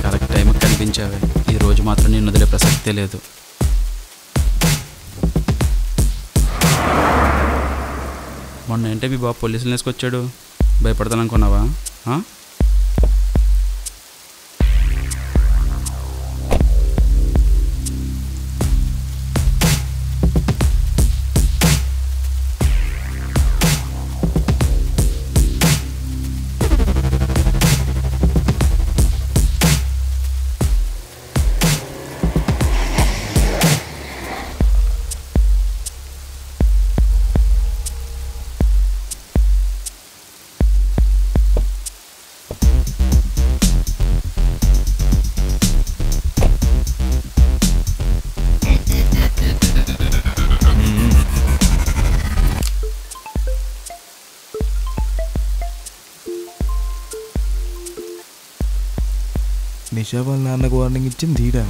కరెక్ట్ టైంకి కనిపించావే. ఈ రోజు మాత్రం నేను వదిలే ప్రసక్తే లేదు. మొన్న ఏంటే మీ బాబు పోలీసులు వేసుకొచ్చాడు, భయపడతాను అనుకున్నావా? నిషా వాళ్ళ నాన్నకు వార్నింగ్ ఇచ్చింది తీయడా.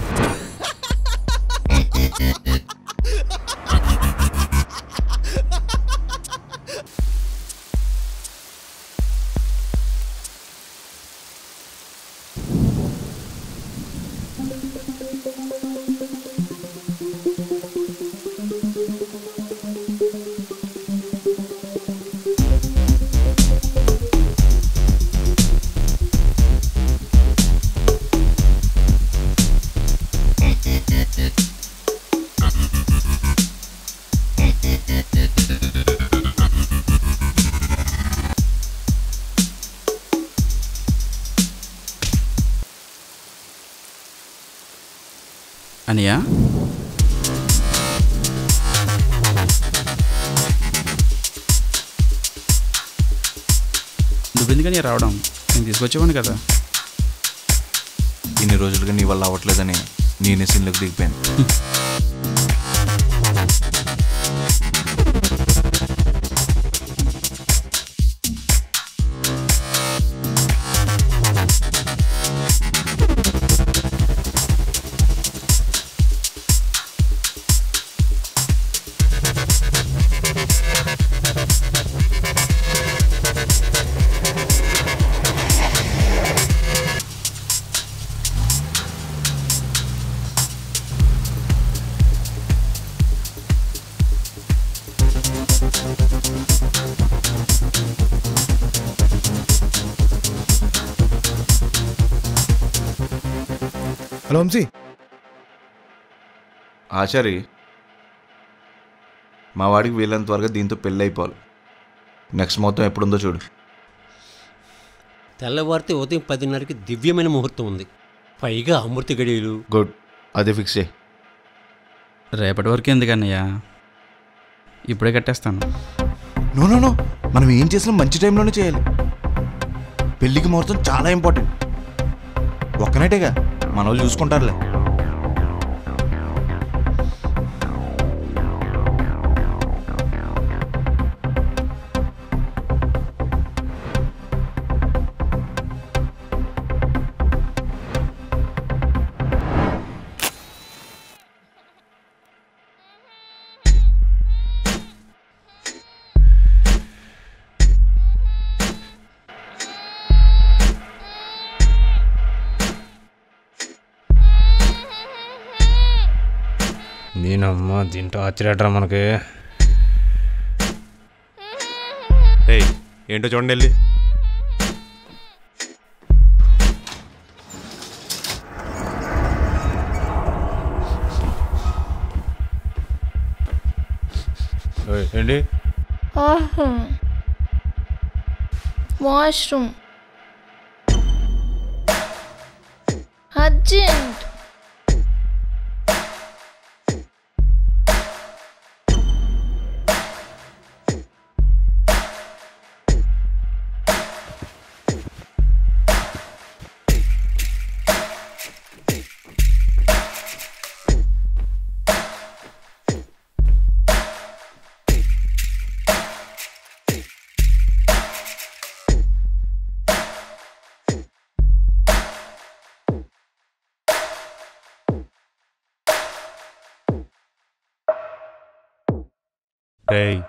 అనియా నువ్వెందుకని రావడం? నేను తీసుకొచ్చేవాడిని కదా. ఇన్ని రోజులుగా నీ వల్ల అవ్వట్లేదని నేనే సీన్లోకి దిగిపోయాను. హలో వంశీ. ఆచారి, మా వాడికి వీళ్ళంత త్వరగా దీంతో పెళ్ళి అయిపోవాలి. నెక్స్ట్ మొత్తం ఎప్పుడుందో చూడు. తెల్లవారితే ఉదయం 10:30కి దివ్యమైన ముహూర్తం ఉంది. పైగా అమృత గడియలు. గుడ్, అదే ఫిక్స్ చేయి. రేపటి వరకు ఎందుకన్నయ్యా, ఇప్పుడే కట్టేస్తాను. నో నో నో, మనం ఏం చేసినా మంచి టైంలోనే చేయాలి. పెళ్ళికి ముహూర్తం చాలా ఇంపార్టెంట్. ఒక్కనైటేగా మన వాళ్ళు చూసుకుంటారులే. దీనమ్మా దీంట్లో ఆశ్చర్యటరా మనకి. ఏయ్ ఏంటో చూడండి వెళ్ళి. ఏంటి వాష్రూమ్ అర్జెంట్. ఏయ్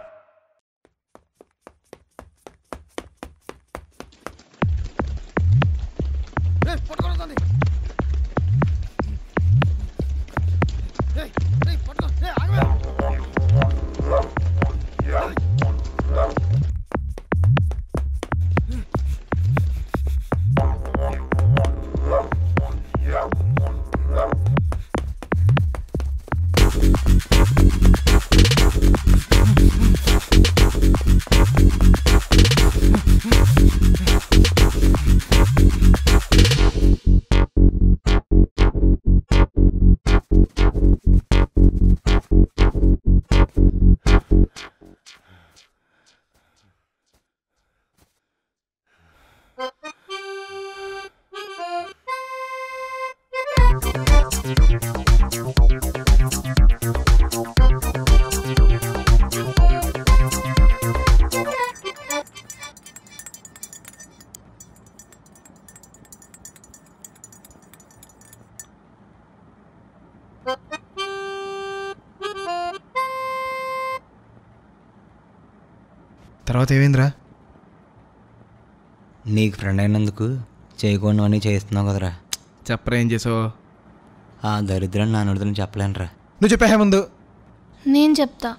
తర్వాత ఏమైందిరా? నీకు ఫ్రెండ్ అయినందుకు చేయకుండా అని చేస్తున్నావు కదరా. చెప్పరా ఏం చేసావు? ఆ దరిద్రం నా నడుదని చెప్పలేనురా. నువ్వు చెప్పే ముందు. నేను చెప్తా.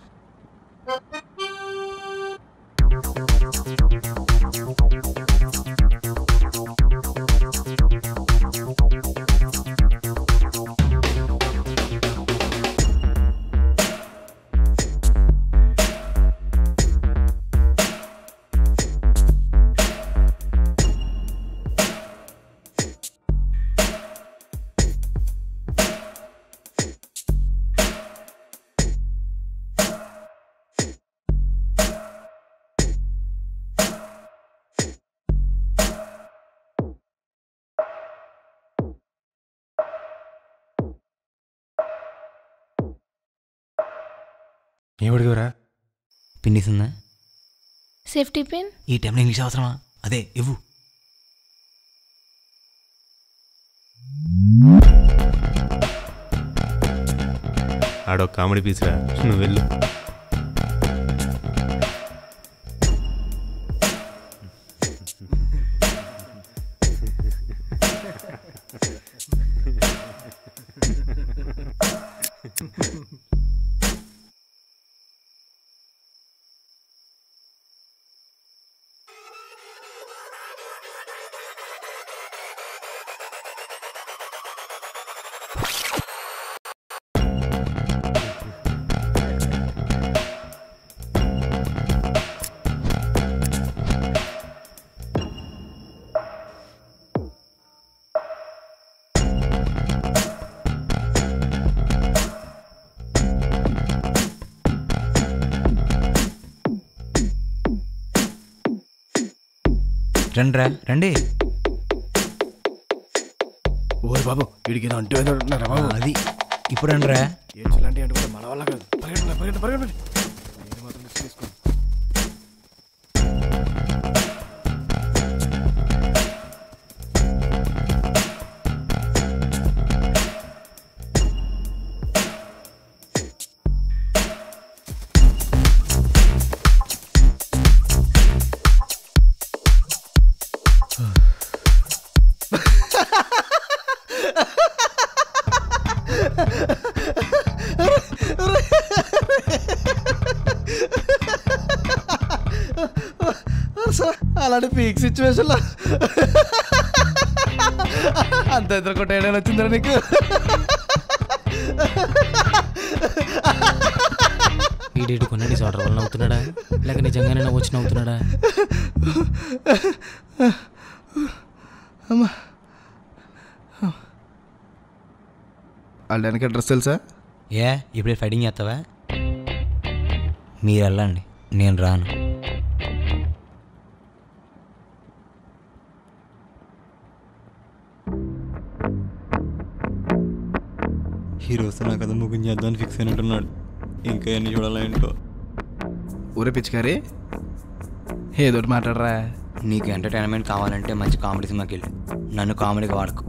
ఏమడిగారా? పిన్నిసిందా? Safety pin. ఈ టైంలో ఇంగ్లీష్ అవసరమా? అదే ఇవ్వు. ఆడో కామెడీ పీస్రా, నువ్వు వెళ్ళు. రండిరా రండి. ఓరే బాబు వీడికి ఏదో అంటూ అంటున్నారా బాబు? అది ఇప్పుడు రండిరా. ఏంటి అంటే మన వల్ల కాదు. పరిగెట్టండి పరిగెట్టండి పరిగెట్టండి. నేను మాత్రం తీసుకో. తెలుసా అలాంటి పీక్ సిచ్యువేషన్లో అంత ఇద్దరు కొట్టేయడానికి వచ్చిందా నీకు? ఈ డేట్ కొన్న డిసార్డర్ వల్ల అవుతున్నాడా లేక నిజంగానే నవ్వు వచ్చి నవ్వుతున్నాడా? అమ్మా వాళ్ళకి అడ్రస్ తెలుసా? ఏ ఇప్పుడే ఫైటింగ్ చేస్తావా? మీరు వెళ్ళండి, నేను రాను. హీరోస్ నా కథ ముగించి చేద్దామని ఫిక్స్ అయినట్టున్నాడు. ఇంకా ఎన్ని చూడాలేంటో. ఊరే పిచ్చికారి ఏదోటి మాట్లాడరా. నీకు ఎంటర్టైన్మెంట్ కావాలంటే మంచి కామెడీ సినిమాకి వెళ్ళి నన్ను కామెడీగా వాడుకో.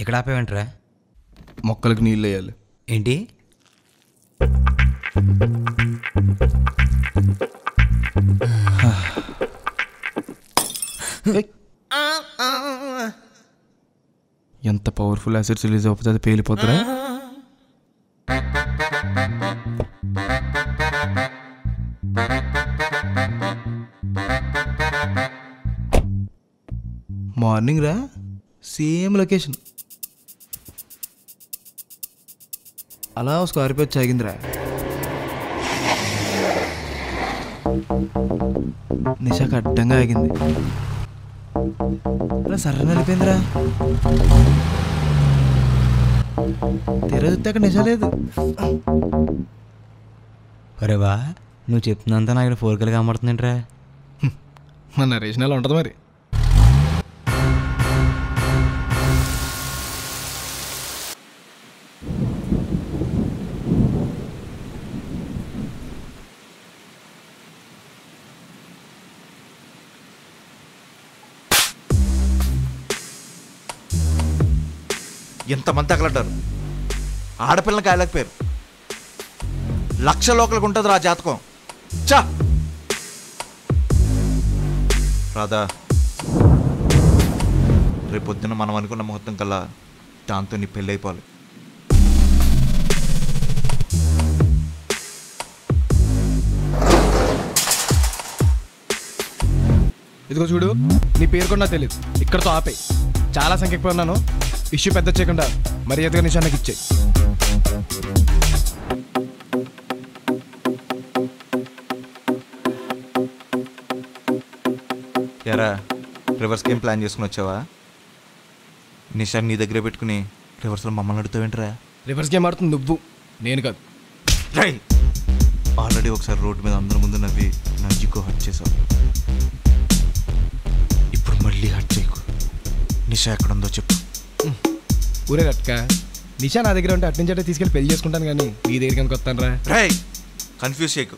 ఇక్కడ ఆపేవేంట్రా? మొక్కలకు నీళ్ళు వేయాలి. ఏంటి? ఎంత పవర్ఫుల్ యాసిడ్స్ రిలీజ్ అవుతుంది, అది పేలిపోతురా. మార్నింగ్ రా, సేమ్ లొకేషన్. అలా స్కార్పియో వచ్చి ఆగిందిరా. నిషాకి అడ్డంగా ఆగింది. అలా సర్ర నలిపోయిందిరా. తెరచుతే అక్కడ నిషా లేదు. అరే బా, నువ్వు చెప్తున్నంత నాకు ఇక్కడ 4K కనబడుతుందంట్రా. మన నరేషనల్ ఉంటుంది మరి. ఎంతమంది తగలడ్డారు. ఆడపిల్లని కాయలేకపోయారు. 1,00,000 లోకలకు ఉంటుంది రా జాతకం. చా రాధా, రేపొద్దున మనం అనుకున్న ముహూర్తం కల్లా దాంతో నీ పెళ్ళి అయిపోవాలి. ఇదిగో చూడు, నీ పేరు కూడా నాకు తెలియదు. ఇక్కడతో ఆపే. చాలా సంఖ్యకు ఉన్నాను. ఇష్యూ పెద్ద చేయకుండా మర్యాదగా నిషానికి ఇచ్చాయి. ఎరా, రివర్స్ గేమ్ ప్లాన్ చేసుకుని వచ్చావా? నిషాన్ నీ దగ్గర పెట్టుకుని రివర్స్లో మమ్మల్ని అడుగుతావేంట్రా? రివర్స్ గేమ్ ఆడుతుంది నువ్వు, నేను కాదు. రై, ఆల్రెడీ ఒకసారి రోడ్డు మీద అందరి ముందు నవ్వి నా జిగ్గో హట్ చేసావు. ఇప్పుడు మళ్ళీ హట్ చేయకు. నిషా ఎక్కడుందో చెప్పు. ఊరే రట్క, నిషా నా దగ్గర ఉంటే అట్నుంచి అంటే తీసుకెళ్ళి పెళ్లి చేసుకుంటాను, కానీ నీ దగ్గర కనుక వస్తాను రా. రై, కన్ఫ్యూజ్ చేయకు.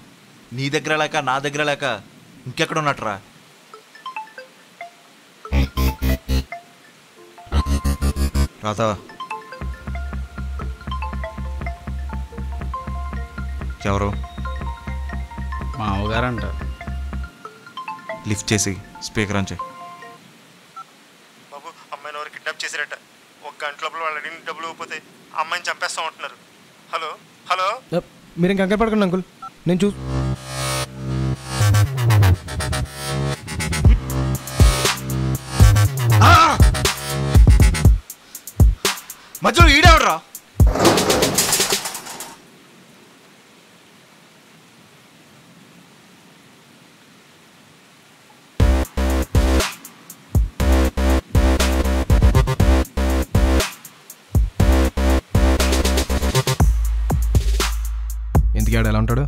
నీ దగ్గర లేక నా దగ్గర లేక ఇంకెక్కడ ఉన్నట్రా? రాధా, ఎవరు? మామగారంట. లిఫ్ట్ చేసి స్పీకర్ ఆన్ చేయి. బాబు, అమ్మాయిని ఎవరు కిడ్నాప్ చేశారట. 1 గంట లోపల వాళ్ళు అడిగిన డబ్బులు ఇవ్వకపోతే అమ్మాయిని చంపేస్తాం అంటున్నారు. హలో హలో, మీరు ఇంకా కంగారు పడకండి అంకుల్, నేను చూ. మధ్యలో ఈడేవడరా? ఎందుకు ఆడు ఎలా ఉంటాడు?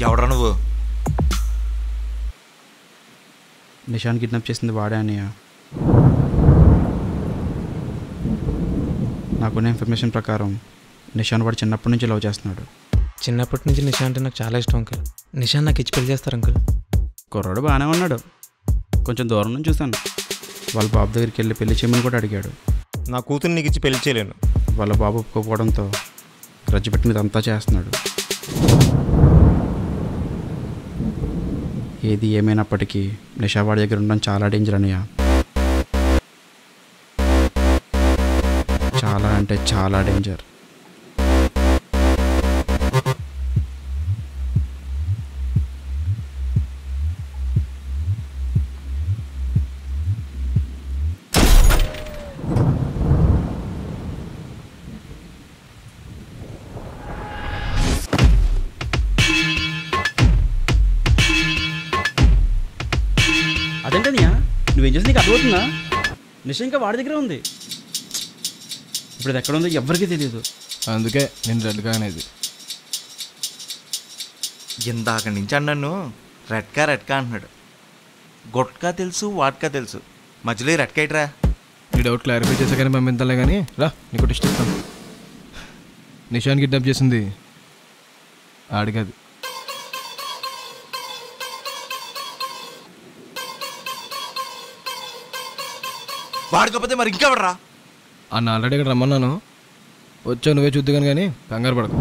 ఎవడరా నువ్వు? నిషాన్ కిడ్నాప్ చేసింది వాడే అన్నయ్య. నాకున్న ఇన్ఫర్మేషన్ ప్రకారం నిషాన్ వాడు చిన్నప్పటి నుంచి లవ్ చేస్తున్నాడు. చిన్నప్పటి నుంచి నిషాన్ అంటే నాకు చాలా ఇష్టం అంకుల్. నిషాన్ నాకు ఇచ్చి పెళ్లి చేస్తారు అంకుల్. కుర్రాడు బాగానే ఉన్నాడు. కొంచెం దూరం నుంచి చూశాను. వాళ్ళ బాబు దగ్గరికి వెళ్ళి పెళ్లి చేయమని కూడా అడిగాడు. నా కూతురు నీకు ఇచ్చి పెళ్లి చేయలేను. వాళ్ళ బాబు ఒప్పుకోకపోవడంతో గ్రజ్జు పెట్టినది అంతా చేస్తున్నాడు. ఏది ఏమైనప్పటికీ నిషావాడి దగ్గర ఉండడం చాలా డేంజర్ అన్నయ్య. చాలా అంటే చాలా డేంజర్. అదేంటనియా నువ్వేం చేసి నీకు అర్థమవుతుందా? నిశ్చయం ఇంకా వాడి దగ్గర ఉంది. ఇప్పుడు అది ఎక్కడ ఉందో ఎవ్వరికీ తెలియదు. అందుకే నేను రెడ్గా అనేది. ఇందాక నుంచి అన్నాను రెడ్కా అంటున్నాడు. గొట్కా తెలుసు, వాట్కా తెలుసు, మధ్యలో రెడ్కా ఇట్రా. ఈ డౌట్ క్లారిఫై చేసాకనే పంపించాలే కానీ రా నీకు టెస్ట్ ఇస్తాను. నిషాన్ కిడ్నాప్ చేసింది ఆడిగది. వాడుకోకపోతే మరి ఇంకెవడరా? అన్న ఆల్రెడీ ఇక్కడ రమ్మన్నాను, వచ్చావు నువ్వే చూద్దుగాను కానీ కంగారు పడకు.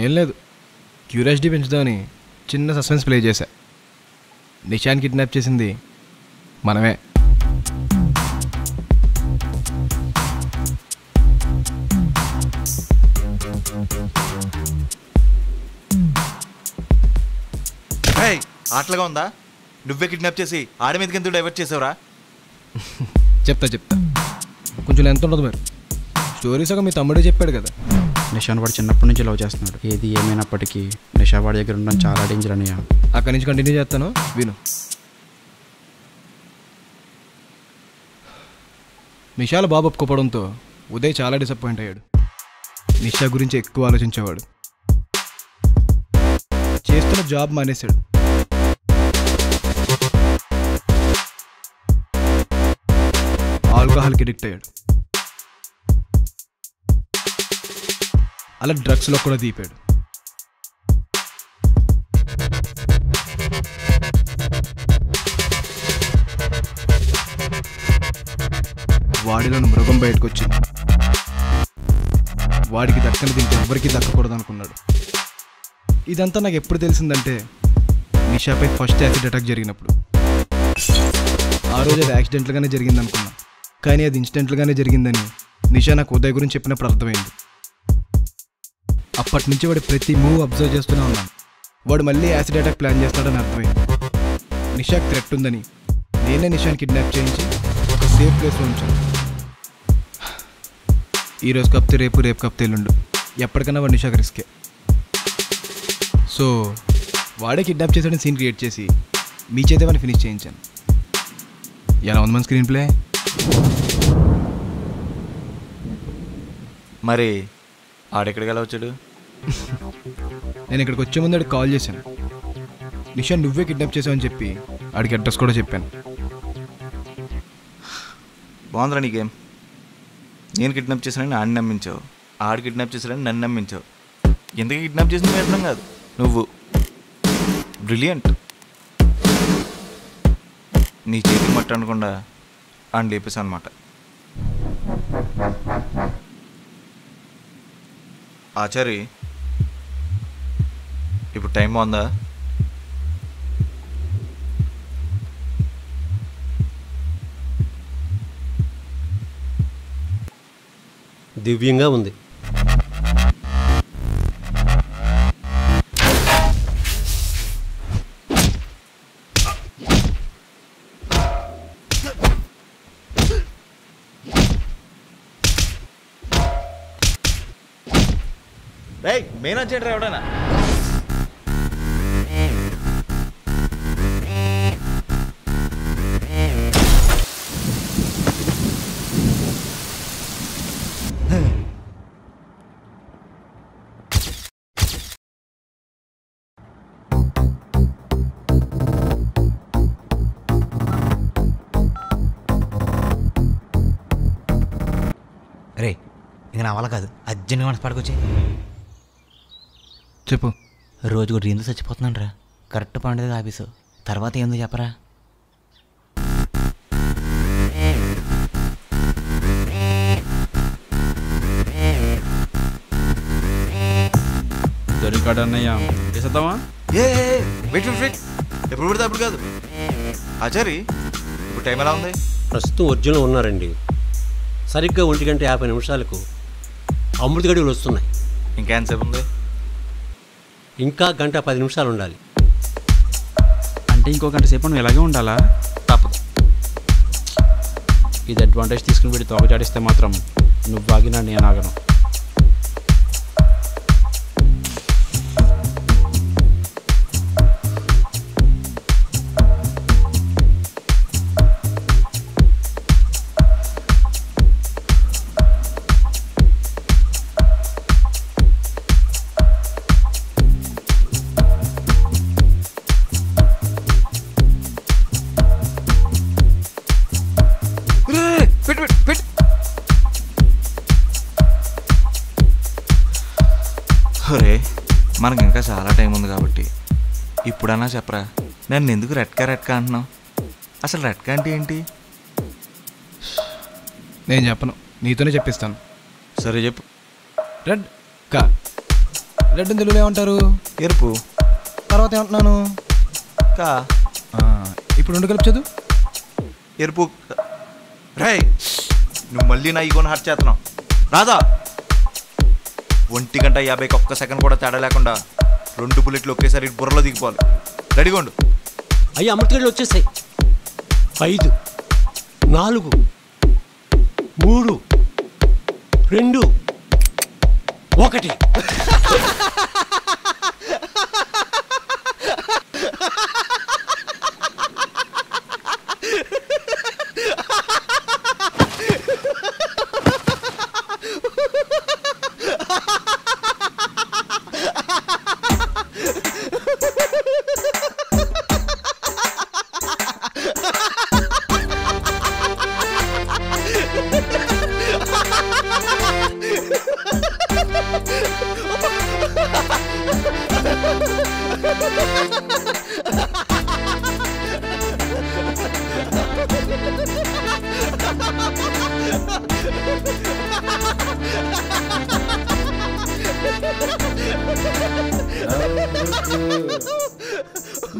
ఏం లేదు, క్యూరియాసిటీ పెంచుదామని చిన్న సస్పెన్స్ ప్లే చేశా. నిషాన్ కిడ్నాప్ చేసింది మనమే. ఆటలుగా ఉందా? నువ్వే కిడ్నాప్ చేసి ఆడి మీదకి ఎందుకు డైవర్ట్ చేసావురా? చెప్తా కొంచెం ఎంత ఉండదు మరి. స్టోరీ సగం మీ తమ్ముడే చెప్పాడు కదా. నిషాన్ వాడు చిన్నప్పటి నుంచి లవ్ చేస్తున్నాడు. ఏది ఏమైనప్పటికీ నిషావాడి దగ్గర ఉండడం చాలా డేంజర్ అన్నయ్య. అక్కడి నుంచి కంటిన్యూ చేస్తాను విను. నిషాల బాబు ఒప్పుకోవడంతో ఉదయ్ చాలా డిసప్పాయింట్ అయ్యాడు. నిషా గురించి ఎక్కువ ఆలోచించేవాడు. చేస్తున్న జాబ్ మానేశాడు. ఆల్కహాల్కి అడిక్ట్ అయ్యాడు. అలా డ్రగ్స్లో కూడా దీపాడు. వాడిలోని మృగం బయటకు వచ్చింది. వాడికి దక్కని తింటే ఎవరికి దక్కకూడదు అనుకున్నాడు. ఇదంతా నాకు ఎప్పుడు తెలిసిందంటే నిషాపై ఫస్ట్ యాసిడ్ అటాక్ జరిగినప్పుడు. ఆ రోజు అది యాక్సిడెంట్లుగానే జరిగింది అనుకున్నా, కానీ అది ఇన్సిడెంట్లుగానే జరిగిందని నిషా నాకు ఉదయ్ గురించి చెప్పినప్పుడు అర్థమైంది. అప్పటి నుంచి వాడు ప్రతి మూవ్ అబ్జర్వ్ చేస్తూనే ఉన్నాను. వాడు మళ్ళీ యాసిడ్ అటాక్ ప్లాన్ చేస్తాడని అర్థమైంది. నిషాకి థ్రెట్ ఉందని నేనే నిషాని కిడ్నాప్ చేయించి ఒక సేఫ్ ప్లేస్లో ఉంచాను. ఈరోజు కప్తే రేపు, రేపు కప్తే ఎల్లుండు, ఎప్పటికైనా వాడు నిషాకి రిస్కే. సో వాడే కిడ్నాప్ చేసాడని సీన్ క్రియేట్ చేసి మీ చేతే వాడిని ఫినిష్ చేయించాను. ఎలా ఉంది మన స్క్రీన్ ప్లే? మరి ఆడెక్కడికి ఎలా వచ్చాడు? నేను ఇక్కడికి వచ్చే ముందు ఆడికి కాల్ చేశాను. నిషా నువ్వే కిడ్నాప్ చేసావని చెప్పి ఆడికి అడ్రస్ కూడా చెప్పాను. బాగుందిరా నీకేం? నేను కిడ్నాప్ చేశానని ఆడిని నమ్మించావు, ఆడు కిడ్నాప్ చేశాడని నన్ను నమ్మించావు. ఎందుకు కిడ్నాప్ చేసింది అర్థం కాదు. నువ్వు బ్రిలియంట్. నీ చేతికి మట్టి అనకుండా ఆడిని లేపేశావు అనమాట. ఆచారి, ఇప్పుడు టైం బాగుందా? దివ్యంగా ఉంది. మెయిన్ వచ్చేట్రా ఎవడన్నా? నా వల్ల కాదు, అర్జెంట్గా మనసు పడుకొచ్చి చెప్పు. రోజు కూడా ఎందుకు చచ్చిపోతున్నాను రా. కరెక్ట్ పండుగ ఆఫీసు, తర్వాత ఏందో చెప్పరా. దొరికాడు అన్నయ్య, వేసేద్దామా? వెయిట్ ఎప్పుడు పడితే అప్పుడు కాదు. ఆచారి ఇప్పుడు టైం ఎలా ఉంది? ప్రస్తుతం ఒరిజినల్ ఉన్నారండి. సరిగ్గా 1:50 నిమిషాలకు అమృత గడువులు వస్తున్నాయి. ఇంకా ఎంతసేపు ఉంది? ఇంకా 1:10 నిమిషాలు ఉండాలి. అంటే ఇంకో గంట సేపు నువ్వు ఇలాగే ఉండాలా? తప్పదు. ఇది అడ్వాంటేజ్ తీసుకుని వీడి తోక జాడిస్తే మాత్రం నువ్వు ఆగినా నేను ఆగను. ఒరే, మనకి ఇంకా చాలా టైం ఉంది కాబట్టి ఇప్పుడన్నా చెప్పరా, నన్ను ఎందుకు రెట్కా అంటున్నావు? అసలు రెట్కా అంటే ఏంటి? నేను చెప్పను, నీతోనే చెప్పిస్తాను. సరే చెప్పు. రెడ్ కా రెడ్ తెలుగులో ఏమంటారు? ఎరుపు. తర్వాత ఏమంటున్నాను? కా. ఇప్పుడు 2 కలిపి చదువు. ఎరుపు. రేయ్, నువ్వు మళ్ళీ నా ఈగోని హర్ట్ చేస్తున్నావు. రాదా 1:50 ఒక్క సెకండ్ కూడా తేడా లేకుండా 2 బుల్లెట్లు ఒకేసారి బుర్రలో దిగిపోవాలి. రెడీగా ఉండు. అయ్యి అమృతగడ్డలు వచ్చేసాయి. 5 4 3 2 1.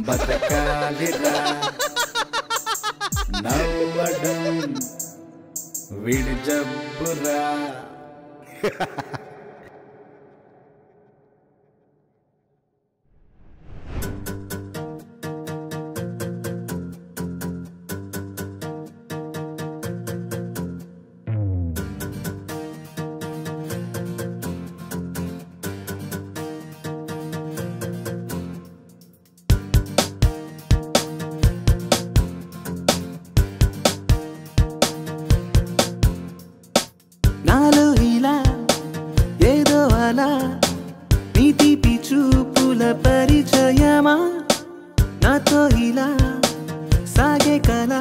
బతకాలిరా నవ్వడం విడి జబ్బురా. నాలో ఇలా ఏదో అలా నీ తీపి చూపుల పరిచయమా, నాతో ఇలా సాగే కళ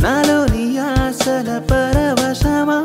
నాలో నీ ఆశల పరవశమా.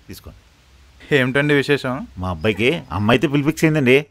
తీసుకోండి. ఏమిటండి విశేషం? మా అబ్బాయికి అమ్మాయితే పిలిపించిందండి.